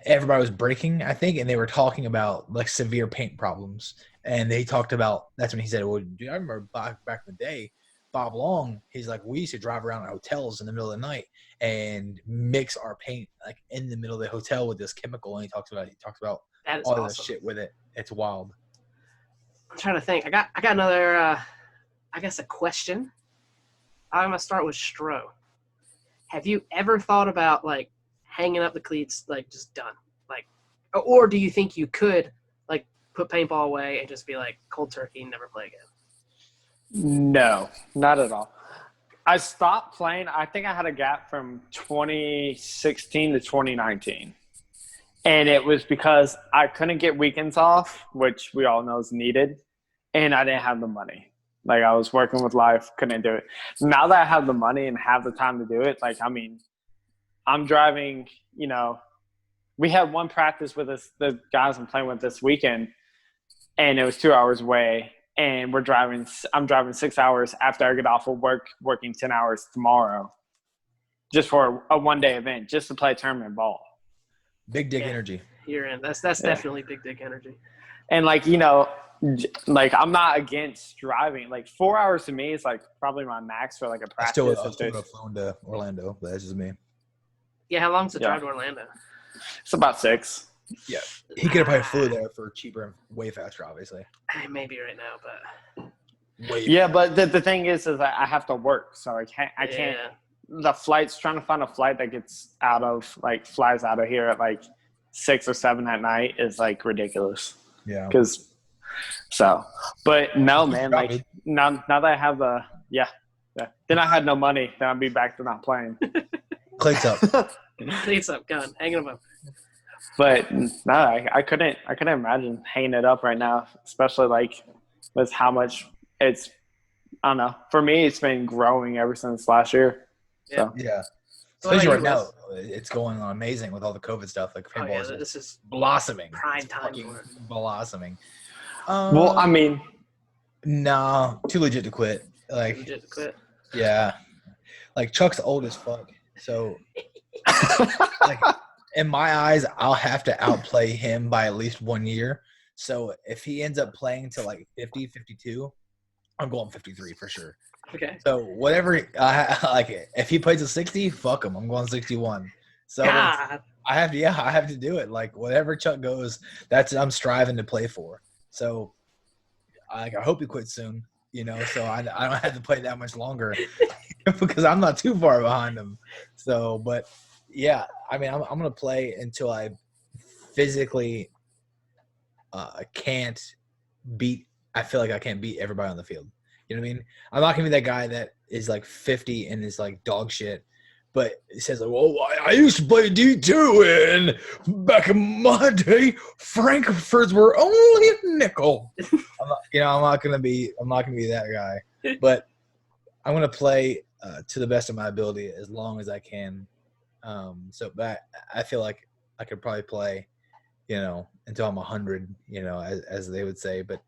everybody was breaking, I think, and they were talking about like severe paint problems. And they talked about, that's when he said, well, dude, I remember back in the day, Bob Long, he's like, we used to drive around in hotels in the middle of the night and mix our paint like in the middle of the hotel with this chemical. And he talks about all awesome. this shit with it. It's wild. I'm trying to think. I got another, I guess, a question. I'm going to start with Stro. Have you ever thought about, like, hanging up the cleats, like, just done? Like, or do you think you could, like, put paintball away and just be like, cold turkey, never play again? No, not at all. I stopped playing. I think I had a gap from 2016 to 2019. And it was because I couldn't get weekends off, which we all know is needed, and I didn't have the money. Like, I was working with life, couldn't do it. Now that I have the money and have the time to do it, like, I mean, I'm driving, you know, we had one practice with us, the guys I'm playing with this weekend, and it was 2 hours away, and I'm driving 6 hours after I get off of work, working 10 hours tomorrow, just for a one-day event, just to play tournament ball. Big dick energy. You're in. That's definitely big dick energy. And, like, you know, like, I'm not against driving. Like, 4 hours to me is, like, probably my max for, like, a practice. I still would have flown to Orlando, but that's just me. Yeah, how long's the drive to Orlando? It's about 6. Yeah. He could have probably flew there for cheaper and way faster, obviously. Maybe right now, but... Yeah, but the thing is I have to work, so I can't the flights, trying to find a flight that gets out of, like, flies out of here at, like, 6 or 7 at night is, like, ridiculous. Yeah. But no, man, like, now that I have then I had no money, then I'd be back to not playing. Cleats up. Cleats up, gun, hanging them up. But no, I couldn't imagine hanging it up right now, especially, like, with how much it's, I don't know. For me, it's been growing ever since last year. So. Yeah. Especially right now, it's going on amazing with all the COVID stuff. Like, paintball this is blossoming. Prime time. Blossoming. Well, I mean, no, too legit to quit. Like, legit to quit. Yeah. Like, Chuck's old as fuck. So, like, in my eyes, I'll have to outplay him by at least 1 year. So, if he ends up playing to, like, 50, 52, I'm going 53 for sure. Okay. So, whatever, like, if he plays a 60, fuck him. I'm going 61. So, God. I have to do it. Like, whatever Chuck goes, that's what I'm striving to play for. So, I hope he quits soon, you know, so I don't have to play that much longer because I'm not too far behind him. So, but, yeah, I mean, I'm going to play until I physically can't beat – I feel like I can't beat everybody on the field. You know what I mean? I'm not going to be that guy that is, like, 50 and is, like, dog shit. But it says, like, well, I used to play D2, and back in my day, Frankfurters were only a nickel. I'm not gonna be that guy. But I'm gonna play to the best of my ability as long as I can. But I feel like I could probably play, you know, until I'm 100, you know, as they would say. But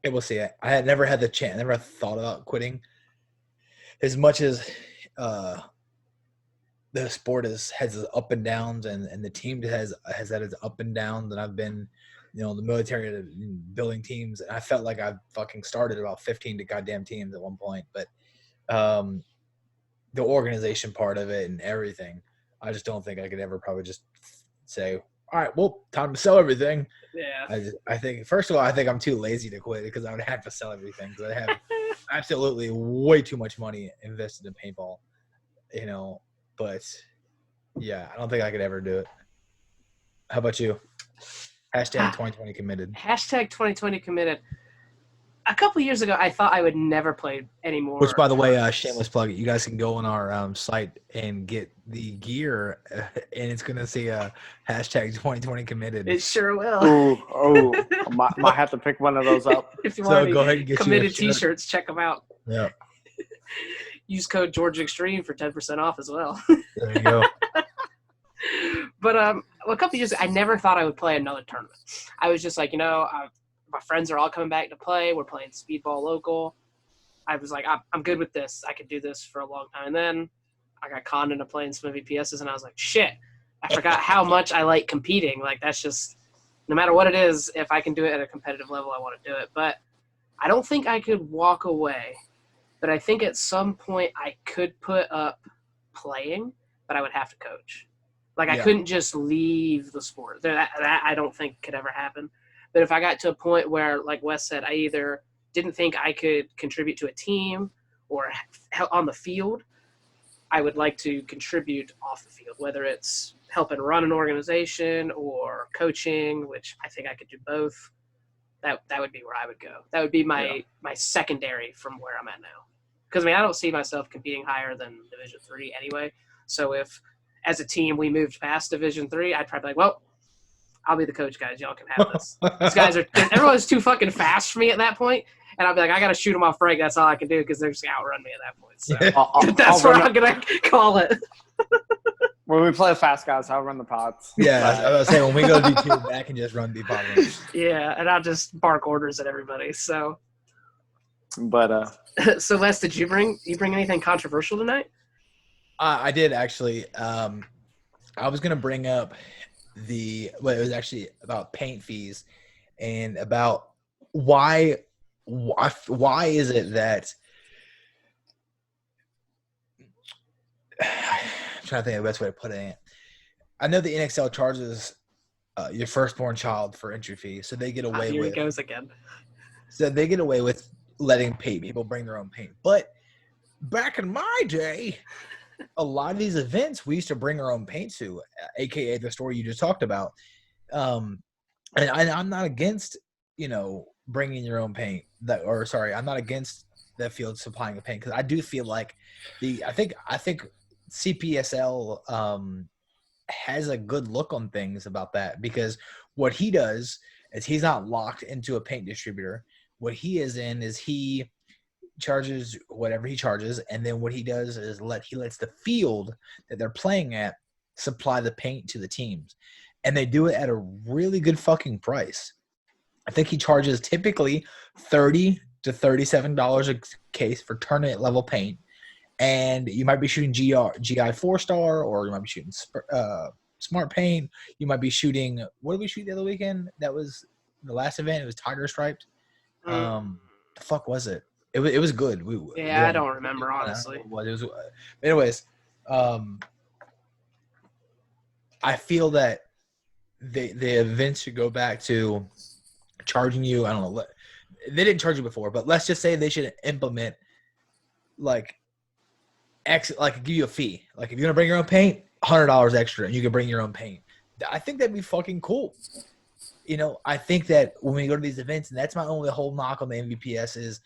we'll see. I had never had the chance, never thought about quitting. As much as the sport has its up and downs, and the team has had its up and downs, and I've been, you know, the military building teams, and I felt like I fucking started about 15 goddamn teams at one point. But the organization part of it and everything, I just don't think I could ever probably just say, all right, well, time to sell everything. Yeah. I think, first of all, I think I'm too lazy to quit because I would have to sell everything because I have absolutely way too much money invested in paintball, you know. But, yeah, I don't think I could ever do it. How about you? Hashtag 2020 committed. Hashtag 2020 committed. A couple years ago, I thought I would never play anymore. Which, by the way, shameless plug, you guys can go on our site and get the gear, and it's going to say hashtag 2020 committed. It sure will. I might have to pick one of those up. If you want go ahead and get committed T-shirts, check them out. Yeah. Use code Georgia Extreme for 10% off as well. There you go. But a couple years ago, I never thought I would play another tournament. I was just like, you know, my friends are all coming back to play. We're playing speedball local. I was like, I'm good with this. I could do this for a long time. And then I got conned into playing some VPSs, and I was like, shit, I forgot how much I like competing. Like, that's just, no matter what it is, if I can do it at a competitive level, I want to do it. But I don't think I could walk away. But I think at some point I could put up playing, but I would have to coach. Like, I couldn't just leave the sport. That I don't think could ever happen. But if I got to a point where, like Wes said, I either didn't think I could contribute to a team or on the field, I would like to contribute off the field, whether it's helping run an organization or coaching, which I think I could do both. That would be where I would go. That would be my secondary from where I'm at now. Because, I mean, I don't see myself competing higher than Division 3 anyway. So if, as a team, we moved past Division 3, I'd probably be like, well, I'll be the coach, guys. Y'all can have this. These guys are – everyone's too fucking fast for me at that point. And I'll be like, I got to shoot them off break. That's all I can do because they're just going to outrun me at that point. So that's what I'm going to call it. When we play fast guys, I'll run the pods. Yeah, I was saying when we go D2, I can just run the pod runs. Yeah, and I'll just bark orders at everybody. So, but so Les, did you bring anything controversial tonight? I did actually. I was gonna bring up it was actually about paint fees and about why is it that I'm trying to think of the best way to put it. I know the NXL charges your firstborn child for entry fee, so they get away Here with. Here it goes again. So they get away with letting people bring their own paint. But back in my day, a lot of these events we used to bring our own paint to, aka the story you just talked about. And I'm not against bringing your own paint. I'm not against the field supplying the paint because I do feel like I think CPSL has a good look on things about that because what he does is he's not locked into a paint distributor. What he is in is he charges whatever he charges, and then what he does is he lets the field that they're playing at supply the paint to the teams, and they do it at a really good fucking price. I think he charges typically $30 to $37 a case for tournament level paint. And you might be shooting GI 4-star, or you might be shooting Smart Paint. You might be shooting – what did we shoot the other weekend? That was the last event. It was Tiger Striped. The fuck was it? It was good. I don't remember, honestly. It was, anyways, I feel that the events should go back to charging you – I don't know. They didn't charge you before, but let's just say they should implement give you a fee. Like if you're gonna bring your own paint, $100 extra, and you can bring your own paint. I think that'd be fucking cool. I think that when we go to these events, and that's my only whole knock on the MVPS is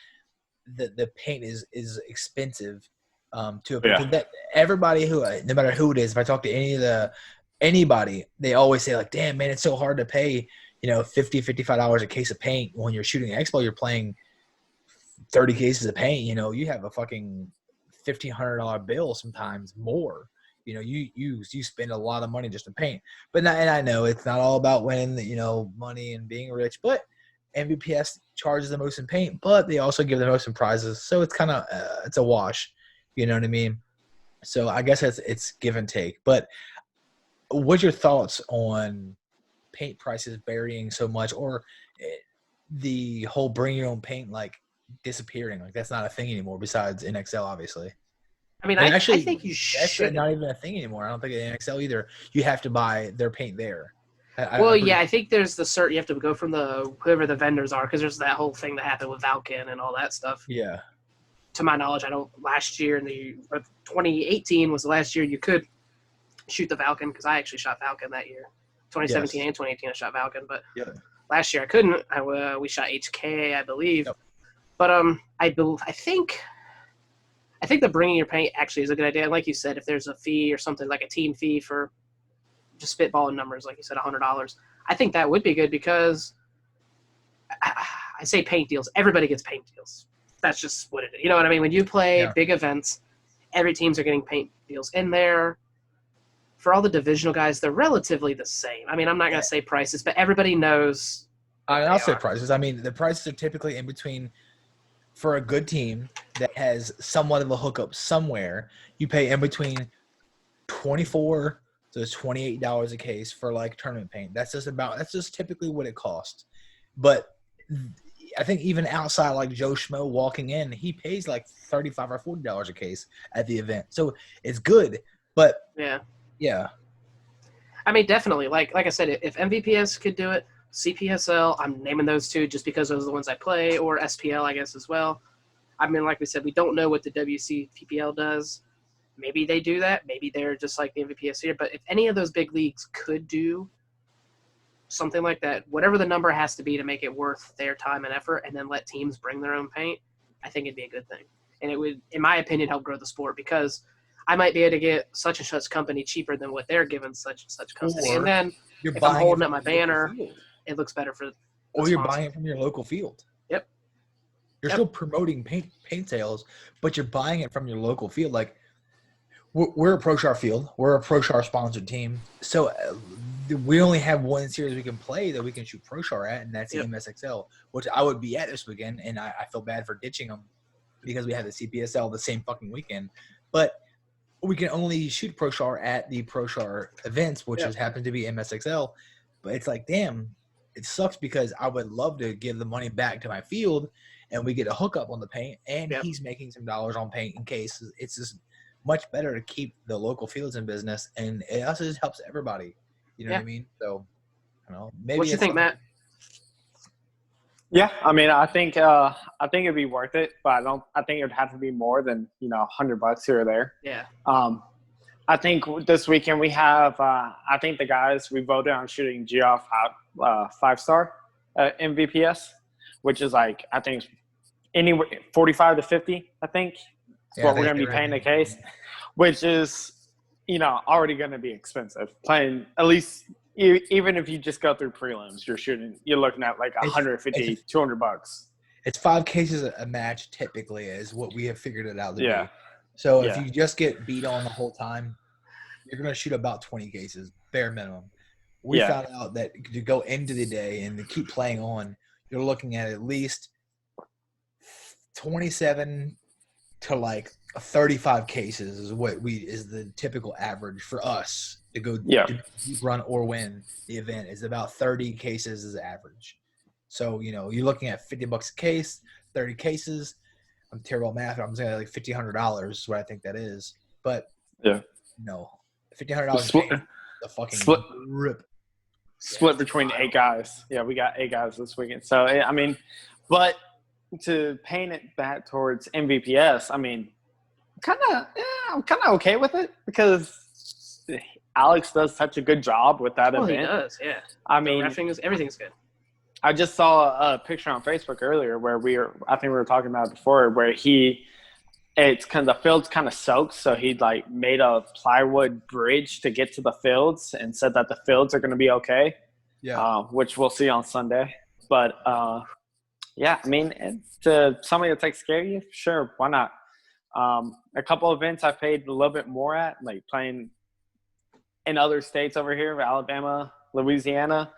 that the paint is expensive. That everybody who, no matter who it is, if I talk to anybody, they always say like, "Damn man, it's so hard to pay $50-$55 a case of paint when you're shooting an expo. You're playing 30 cases of paint. You have a fucking $1,500 bill, sometimes more. You spend a lot of money just to paint. And I know it's not all about winning, money and being rich, but MVPS charges the most in paint, but they also give the most in prizes. So it's kind of it's a wash. You know what I mean? So I guess it's give and take. But what's your thoughts on paint prices varying so much, or the whole bring your own paint disappearing? That's not a thing anymore besides NXL, obviously. I mean, I think you should. That's not even a thing anymore. I don't think at NXL either. You have to buy their paint there. I think there's you have to go from whoever the vendors are, because there's that whole thing that happened with Valken and all that stuff. Yeah. To my knowledge, last year 2018 was the last year you could shoot the Valken, because I actually shot Valken that year. 2017 and 2018 I shot Valken, but last year I couldn't. We shot HK, I believe. Yep. But I think the bringing your paint actually is a good idea. And like you said, if there's a fee or something like a team fee for just spitballing numbers, like you said, $100, I think that would be good, because I say paint deals. Everybody gets paint deals. That's just what it is. You know what I mean? When you play big events, every teams are getting paint deals in there. For all the divisional guys, they're relatively the same. I mean, I'm not going to say prices, but everybody knows. I'll say prices. I mean, the prices are typically in between. For a good team that has somewhat of a hookup somewhere, you pay in between $24 to $28 a case for tournament paint. That's just typically what it costs. But I think even outside Joe Schmo walking in, he pays $35 or $40 a case at the event. So it's good, but yeah. I mean, definitely. Like I said, if MVPS could do it, CPSL, I'm naming those two just because those are the ones I play, or SPL, I guess, as well. I mean, like we said, we don't know what the WCPPL does. Maybe they do that. Maybe they're just like the MVPS here. But if any of those big leagues could do something like that, whatever the number has to be to make it worth their time and effort, and then let teams bring their own paint, I think it'd be a good thing. and it would, in my opinion, help grow the sport because I might be able to get such and such company cheaper than what they're giving such and such company. Or And then you're if I'm buying it holding from up my your local banner, field. it looks better for the Or you're sponsor. buying it from your local field. Yep. You're still promoting paint sales, but you're buying it from your local field. Like we're a ProShar field. We're a ProShar sponsored team. So we only have one series we can play that we can shoot ProShar at, and that's the MSXL, which I would be at this weekend, and I feel bad for ditching them because we have the CPSL the same fucking weekend. But we can only shoot ProShar at the ProShar events, which just happen to be MSXL. But it's like, damn, it sucks because I would love to give the money back to my field, and we get a hookup on the paint, and he's making some dollars on paint in case. It's just much better to keep the local fields in business, and it also just helps everybody. You know what I mean? So, I don't know. Maybe what you think, Matt? Yeah, I mean, I think it'd be worth it, but I think it would have to be more than $100 here or there. Yeah. I think this weekend we have. I think the guys we voted on shooting GR 5-star MVPS, which is like I think anywhere 45 to 50. I think is what we're gonna be paying the case, which is already gonna be expensive. Playing at least. Even if you just go through prelims, you're looking at like $150, $200. It's 5 cases a match typically is what we have figured it out to be. So if you just get beat on the whole time, you're going to shoot about 20 cases, bare minimum. We found out that to go into the day and to keep playing on, you're looking at least 27 to like 35 cases is the typical average for us to go to run or win the event is about 30 cases is average. So, you're looking at $50 a case, 30 cases. I'm terrible at math. I'm saying like $1,500 is what I think that is. But no, $1,500 the fucking rip. Split between 8 guys. Yeah, we got 8 guys this weekend. So, I mean, but to paint it back towards MVPS, I mean, I'm kind of okay with it because Alex does such a good job with that event. He does, yeah. I mean, everything's good. I just saw a picture on Facebook earlier where I think we were talking about it before, where it's kind of the field's kind of soaked, so he like made a plywood bridge to get to the fields and said that the fields are going to be okay. Yeah. Which we'll see on Sunday. But yeah, I mean, to somebody that takes care of you, sure, why not? A couple events I paid a little bit more at, like playing in other states over here, Alabama, Louisiana,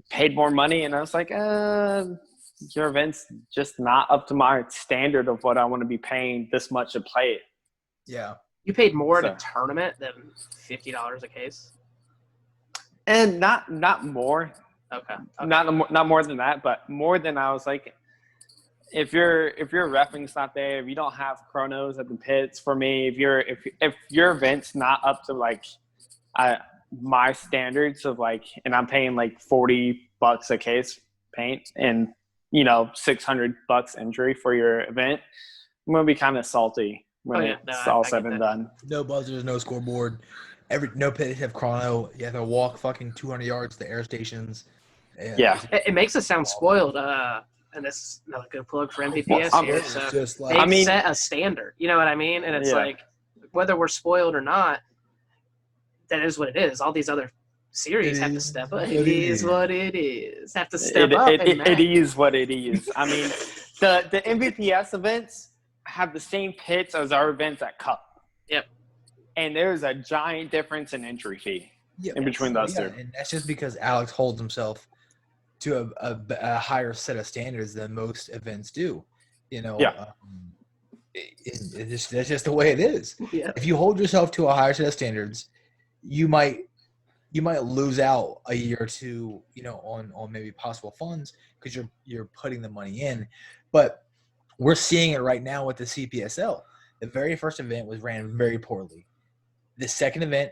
paid more money, and I was like, your event's just not up to my standard of what I want to be paying this much to play it. Yeah. You paid more at a tournament than $50 a case? And not more. Okay. Not more than that, but more than I was like, if your reffing's not there, if you don't have chronos at the pits for me, if your event's not up to like my standards of like, and I'm paying like $40 a case paint and $600 entry for your event, I'm gonna be kind of salty when it's all said and done. No buzzers, no scoreboard. No pits have chrono. You have to walk fucking 200 yards to air stations. Yeah. It makes us sound spoiled. And this is not a good plug for MVPS here. So just like, they set a standard. You know what I mean? And it's like, whether we're spoiled or not, that is what it is. All these other series have to step up. It is what it is. Have to step up. It is what it is. I mean, the MVPS events have the same pits as our events at Cup. Yep. And there's a giant difference in entry fee in between those two. And that's just because Alex holds himself to a higher set of standards than most events do. That's just the way it is. Yeah. If you hold yourself to a higher set of standards, you might lose out a year or two, on maybe possible funds because you're putting the money in. But we're seeing it right now with the CPSL. The very first event was ran very poorly. The second event,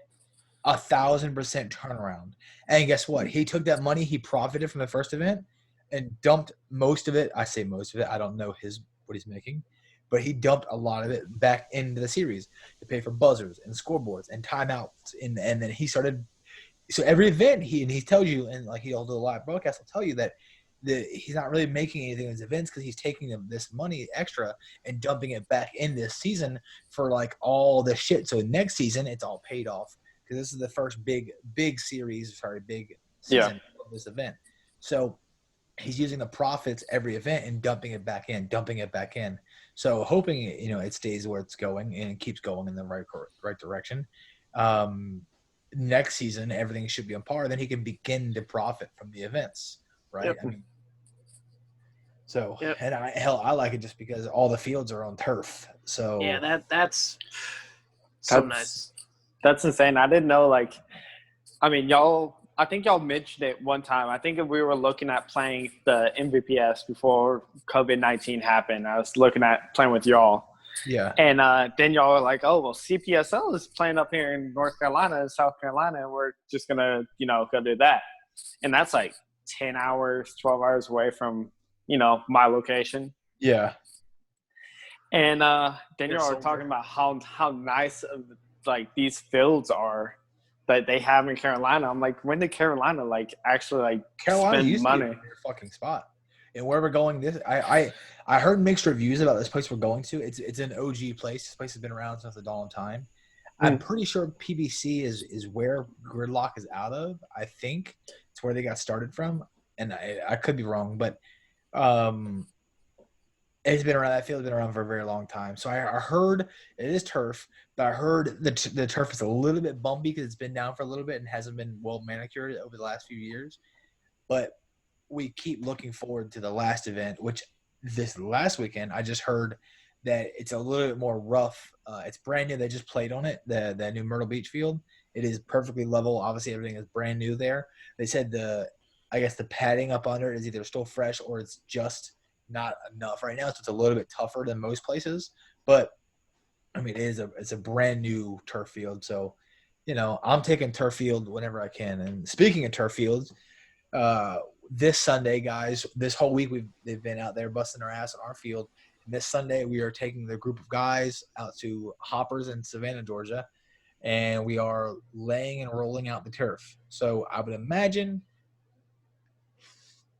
1,000% turnaround. And guess what? He took that money he profited from the first event and dumped most of it. I say most of it. I don't know what he's making, but he dumped a lot of it back into the series to pay for buzzers and scoreboards and timeouts. And then he started. So every event he tells you, and like he'll do a live broadcast, will tell you that he's not really making anything in his events because he's taking this money extra and dumping it back in this season for like all the shit. So next season it's all paid off because this is the first big season of this event. So he's using the profits every event and dumping it back in. So hoping it stays where it's going and it keeps going in the right direction. Next season everything should be on par. Then he can begin to profit from the events, right? Yep. I mean, and I like it just because all the fields are on turf. So yeah, that's nice. That's insane. I didn't know. Like, I mean, I think y'all mentioned it one time. I think if we were looking at playing the MVPS before COVID-19 happened, I was looking at playing with y'all. Yeah. And then y'all were like, oh, well, CPSL is playing up here in North Carolina and South Carolina, and we're just going to, go do that. And that's like 10 hours, 12 hours away from, my location. Yeah. And then y'all were talking about how nice of, like, these fields are that they have in Carolina. I'm like, when did Carolina actually Carolina spend used money? to be a fucking spot. And where we're going, I heard mixed reviews about this place we're going to. It's an OG place. This place has been around since the dawn of time. I'm pretty sure PBC is where Gridlock is out of. I think it's where they got started from, and I could be wrong, but it's been around. That field's been around for a very long time. So I heard it is turf, but I heard the turf is a little bit bumpy because it's been down for a little bit and hasn't been well manicured over the last few years. But we keep looking forward to the last event, which this last weekend I just heard that it's a little bit more rough. It's brand new. They just played on it, the new Myrtle Beach field. It is perfectly level. Obviously, everything is brand new there. They said the padding up under it is either still fresh or it's just not enough right now, so it's a little bit tougher than most places. But I mean, it's a brand new turf field, so I'm taking turf field whenever I can. And speaking of turf fields, this Sunday, guys, this whole week they've been out there busting their ass on our field. And this Sunday, we are taking the group of guys out to Hoppers in Savannah, Georgia, and we are laying and rolling out the turf. So I would imagine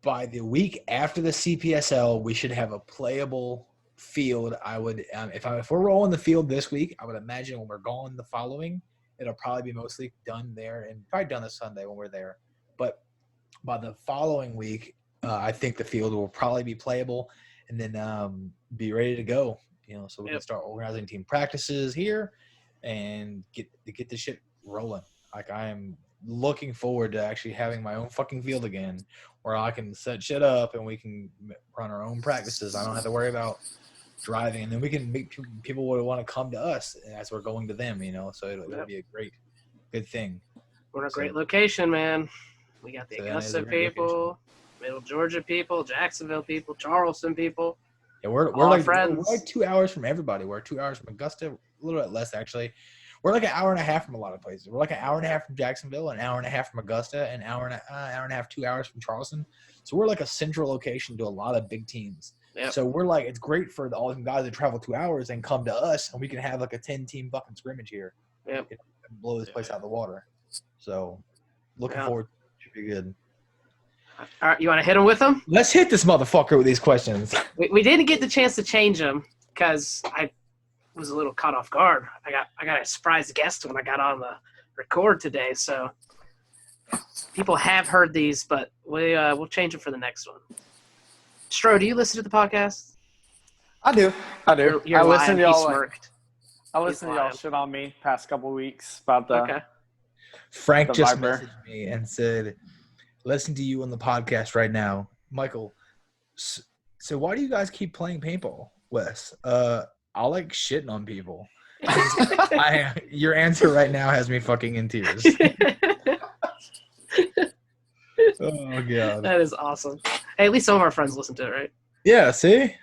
by the week after the CPSL, we should have a playable field. I would, if we're rolling the field this week, I would imagine when we're going the following, it'll probably be mostly done there and probably done this Sunday when we're there. But by the following week, I think the field will probably be playable and then be ready to go. So we can start organizing team practices here and get this shit rolling. Like, I am looking forward to actually having my own fucking field again, where I can set shit up and we can run our own practices. I don't have to worry about driving, and then we can make people would want to come to us as we're going to them. So it'll be a good thing. We're in a great location, man. We got the Augusta people, Middle Georgia people, Jacksonville people, Charleston people. Yeah, we're like friends. We're like 2 hours from everybody. We're 2 hours from Augusta, a little bit less actually. We're like an hour and a half from a lot of places. We're like an hour and a half from Jacksonville, an hour and a half from Augusta, an hour and a half, 2 hours from Charleston. So we're like a central location to a lot of big teams. Yep. So we're like, it's great for all them guys that travel 2 hours and come to us, and we can have like a 10-team fucking scrimmage here. Yep. And blow this place out of the water. So looking forward. Should be good. All right, you want to hit them with them? Let's hit this motherfucker with these questions. We didn't get the chance to change them because I was a little caught off guard. I got a surprise guest when I got on the record today, so people have heard these, but we'll change them for the next one. Stro, do you listen to the podcast? I do. You're I listen to y'all. Smirked. I listen to y'all shit on me past couple weeks about the. Okay. Frank just messaged me and said, "Listen to you on the podcast right now, Michael. So why do you guys keep playing paintball, Wes? I like shitting on people. Your answer right now has me fucking in tears. Oh god, that is awesome. Hey, at least some of our friends listen to it, right? Yeah. See.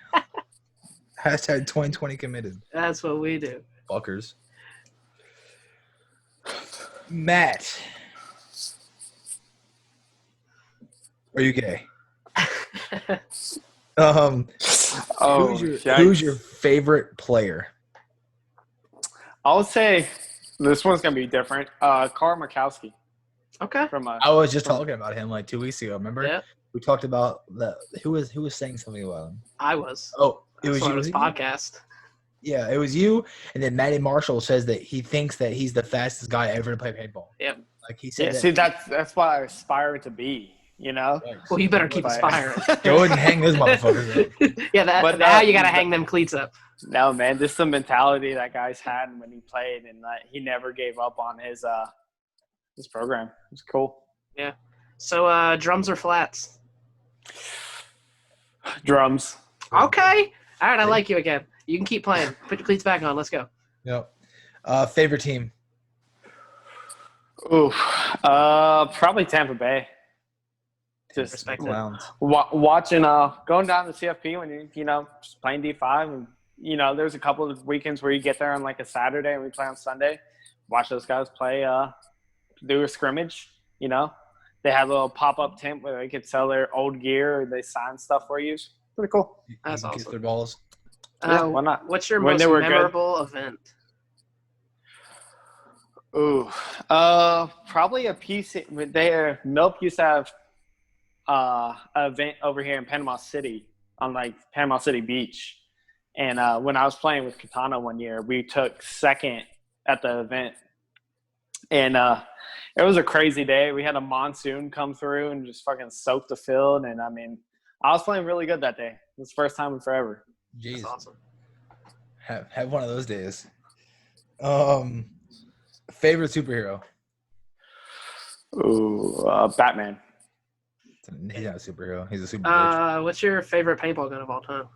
Hashtag 2020 committed. That's what we do. Fuckers. Matt. Are you gay? Who's your favorite player? I would say this one's gonna be different. Carl Markowski. Okay. I was just talking about him like 2 weeks ago. Remember? Yeah. We talked about who was saying something about him. I was. Oh, it was you. On his podcast. Yeah, it was you. And then Matty Marshall says that he thinks that he's the fastest guy ever to play paintball. Yep. Like he said. Yeah, see, that's what I aspire to be. You know. Well, you better keep aspiring. Go ahead and hang those motherfuckers up. Yeah, But now you gotta hang them cleats up. No, man, this is the mentality that guy's had when he played, and he never gave up on his program. It's cool. Yeah. So drums or flats? Drums. Okay. All right, I like you again. You can keep playing. Put your cleats back on. Let's go. Yep. Favorite team? Ooh, probably Tampa Bay. Just Respect Clowns. watching, going down to CFP when you're, just playing D5, and there's a couple of weekends where you get there on like a Saturday and we play on Sunday. Watch those guys play, do a scrimmage. They have a little pop-up tent where they could sell their old gear or they sign stuff for you. Pretty cool. That's Kiss awesome. their balls. Yeah, why not? What's your When most they were memorable event? Ooh, probably a piece. Milk used to have an event over here in Panama City on like Panama City Beach, and when I was playing with Katana one year, we took second at the event, and it was a crazy day. We had a monsoon come through and just fucking soaked the field, and I mean, I was playing really good that day. It was the first time in forever. Jeez. That's awesome. Have one of those days. Favorite superhero? Ooh, Batman. He's not a superhero. He's a super bitch. What's your favorite paintball gun of all time?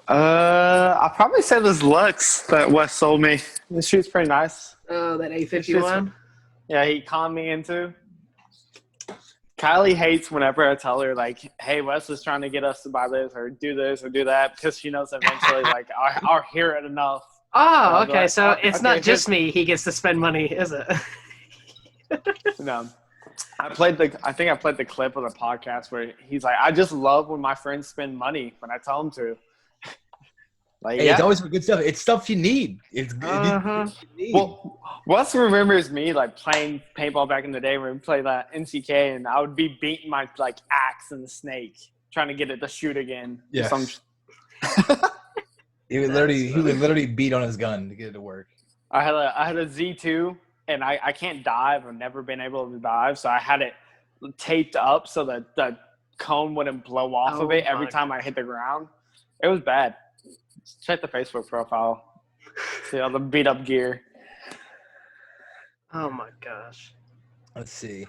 I'll probably say this Lux that Wes sold me. This shoot's pretty nice. Oh, that A51? Yeah, he conned me into. Kylie hates whenever I tell her, like, hey, Wes is trying to get us to buy this or do that because she knows eventually, like, I'll hear it enough. Oh, okay. Like, so it's not here's- just me he gets to spend money, is it? No. I think I played the clip of the podcast where he's like, I just love when my friends spend money when I tell them to. Like, Hey, yeah. it's always for good stuff. It's stuff you need. It's good. Uh-huh. Well, Wes remembers me like playing paintball back in the day when we played that NCK, and I would be beating my like axe and the snake, trying to get it to shoot again. Yeah. Some- He would literally beat on his gun to get it to work. I had a Z2, and I can't dive. I've never been able to dive, so I had it taped up so that the cone wouldn't blow off of it every time I hit the ground. It was bad. Check the Facebook profile. See all the beat up gear. Oh my gosh. Let's see.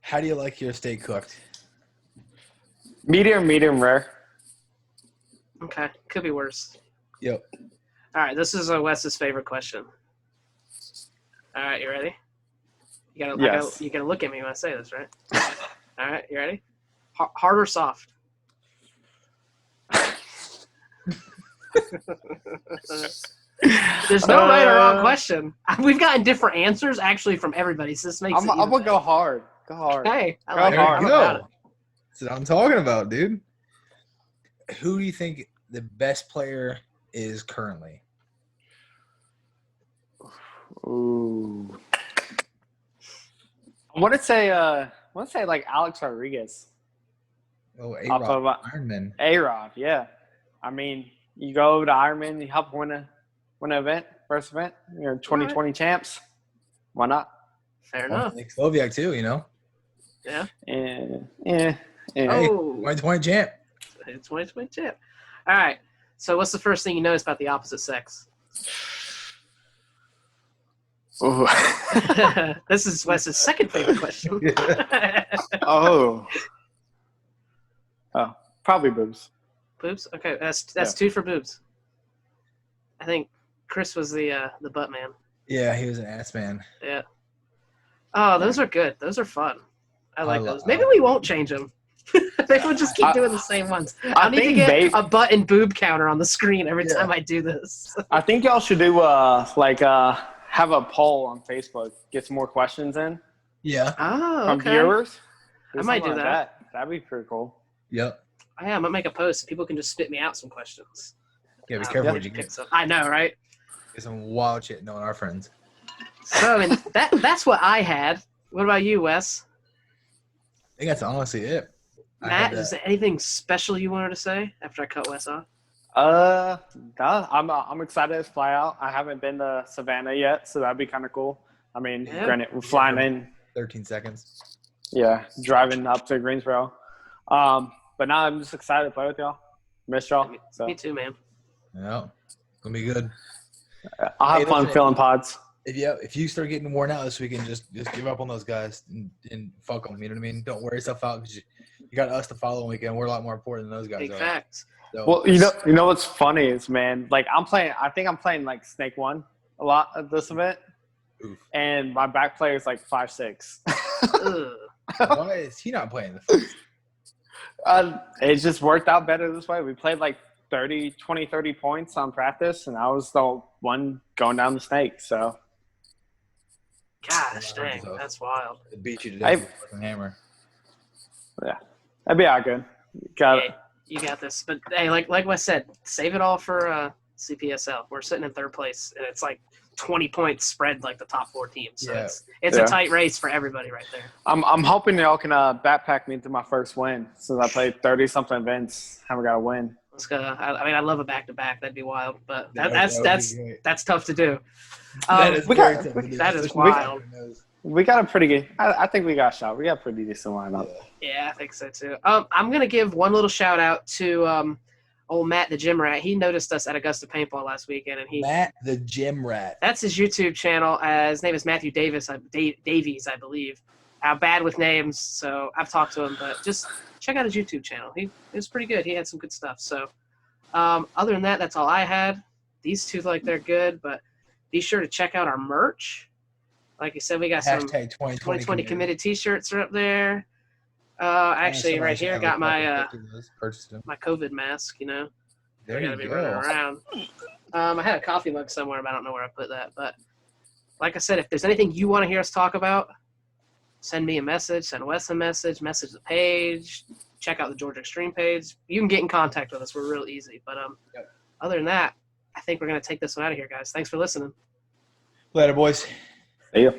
How do you like your steak cooked? Medium rare. Okay. Could be worse. Yep. All right. This is Wes's favorite question. All right. You ready? Yes. You gotta look at me when I say this, right? All right. You ready? Hard or soft? There's no right or wrong question. We've gotten different answers actually from everybody, so this makes I'm it gonna go hard. Go hard. Hey, I Go like it. hard. I'm about it. That's what I'm talking about, dude. Who do you think the best player is currently? Ooh. I want to say like Alex Rodriguez. Oh, Off of, A-Rod, Ironman. A-Rod, yeah. I mean, you go over to Ironman, you help win an event, first event. You're 2020 champs. Why not? Fair enough. Like Sloviak too, you know. Yeah. Yeah. Hey, Oh, 2020 champ. it's 2020 champ. All right. So, what's the first thing you notice about the opposite sex? Ooh. This is Wes's second favorite question. Oh, probably boobs. Boobs. Okay, that's Yeah. 2 for boobs. I think Chris was the butt man. Yeah, he was an ass man. Yeah. Oh, those are good. Those are fun. I like I lo- those. Maybe we won't change them. Maybe we'll just keep doing the same ones. I need to think get a butt and boob counter on the screen every time I do this. I think y'all should do have a poll on Facebook, get some more questions in Yeah. Oh, from okay. viewers. I might do something like that. That'd be pretty cool. Yep. I might make a post. People can just spit me out some questions. Yeah, be careful what you Pick get. some. I know, right? Get some wild shit knowing our friends. So, and that's what I had. What about you, Wes? think that's honestly it. Matt, is there anything special you wanted to say after I cut Wes off? No, I'm excited to fly out. I haven't been to Savannah yet, so that'd be kind of cool. I mean, Yeah. granted, we're flying in. 13 seconds. Yeah, driving up to Greensboro. But now I'm just excited to play with y'all. Miss y'all. So Me too, man. Yeah, it's gonna be good. I'll have fun filling pods. If you start getting worn out this weekend, just give up on those guys and fuck them. You know what I mean? Don't wear yourself out because you got us to follow weekend. We're a lot more important than those guys Big are. facts. So, Well, you know what's funny is, man, like I think I'm playing like Snake 1 a lot at this event. Oof. And my back player is like 5'6". Why is he not playing the first? It just worked out better this way. We played like 30 points on practice, and I was the one going down the snake. So, Gosh dang, that's wild. It beat you to death with a fucking hammer. Yeah, that'd be all good. Got it. You got this. But hey, like Wes said, save it all for CPSL. We're sitting in third place, and it's like 20 points spread like the top 4 teams. So it's a tight race for everybody right there. I'm hoping y'all can backpack me into my first win since I played 30-something events. Haven't got a win. Let's go. I mean, I love a back-to-back. That'd be wild, but that's tough to do. That is that is wild. We got a pretty good. I think we got a shot. We got a pretty decent lineup. Yeah, I think so too. I'm gonna give one little shout out to old Matt the Gym Rat. He noticed us at Augusta Paintball last weekend, and Matt the Gym Rat. That's his YouTube channel. His name is Matthew Davies, I believe. I'm bad with names, so I've talked to him, but just check out his YouTube channel. It was pretty good. He had some good stuff. So, other than that, that's all I had. These two they're good, but be sure to check out our merch. Like I said, we got some 2020 committed T-shirts are up there. Actually, right here, got my COVID mask. You know, there gotta be running around. I had a coffee mug somewhere, but I don't know where I put that. But like I said, if there's anything you want to hear us talk about, send me a message, send Wes a message the page, check out the Georgia Extreme page. You can get in contact with us. We're real easy. But other than that, I think we're gonna take this one out of here, guys. Thanks for listening. Later, boys. See ya.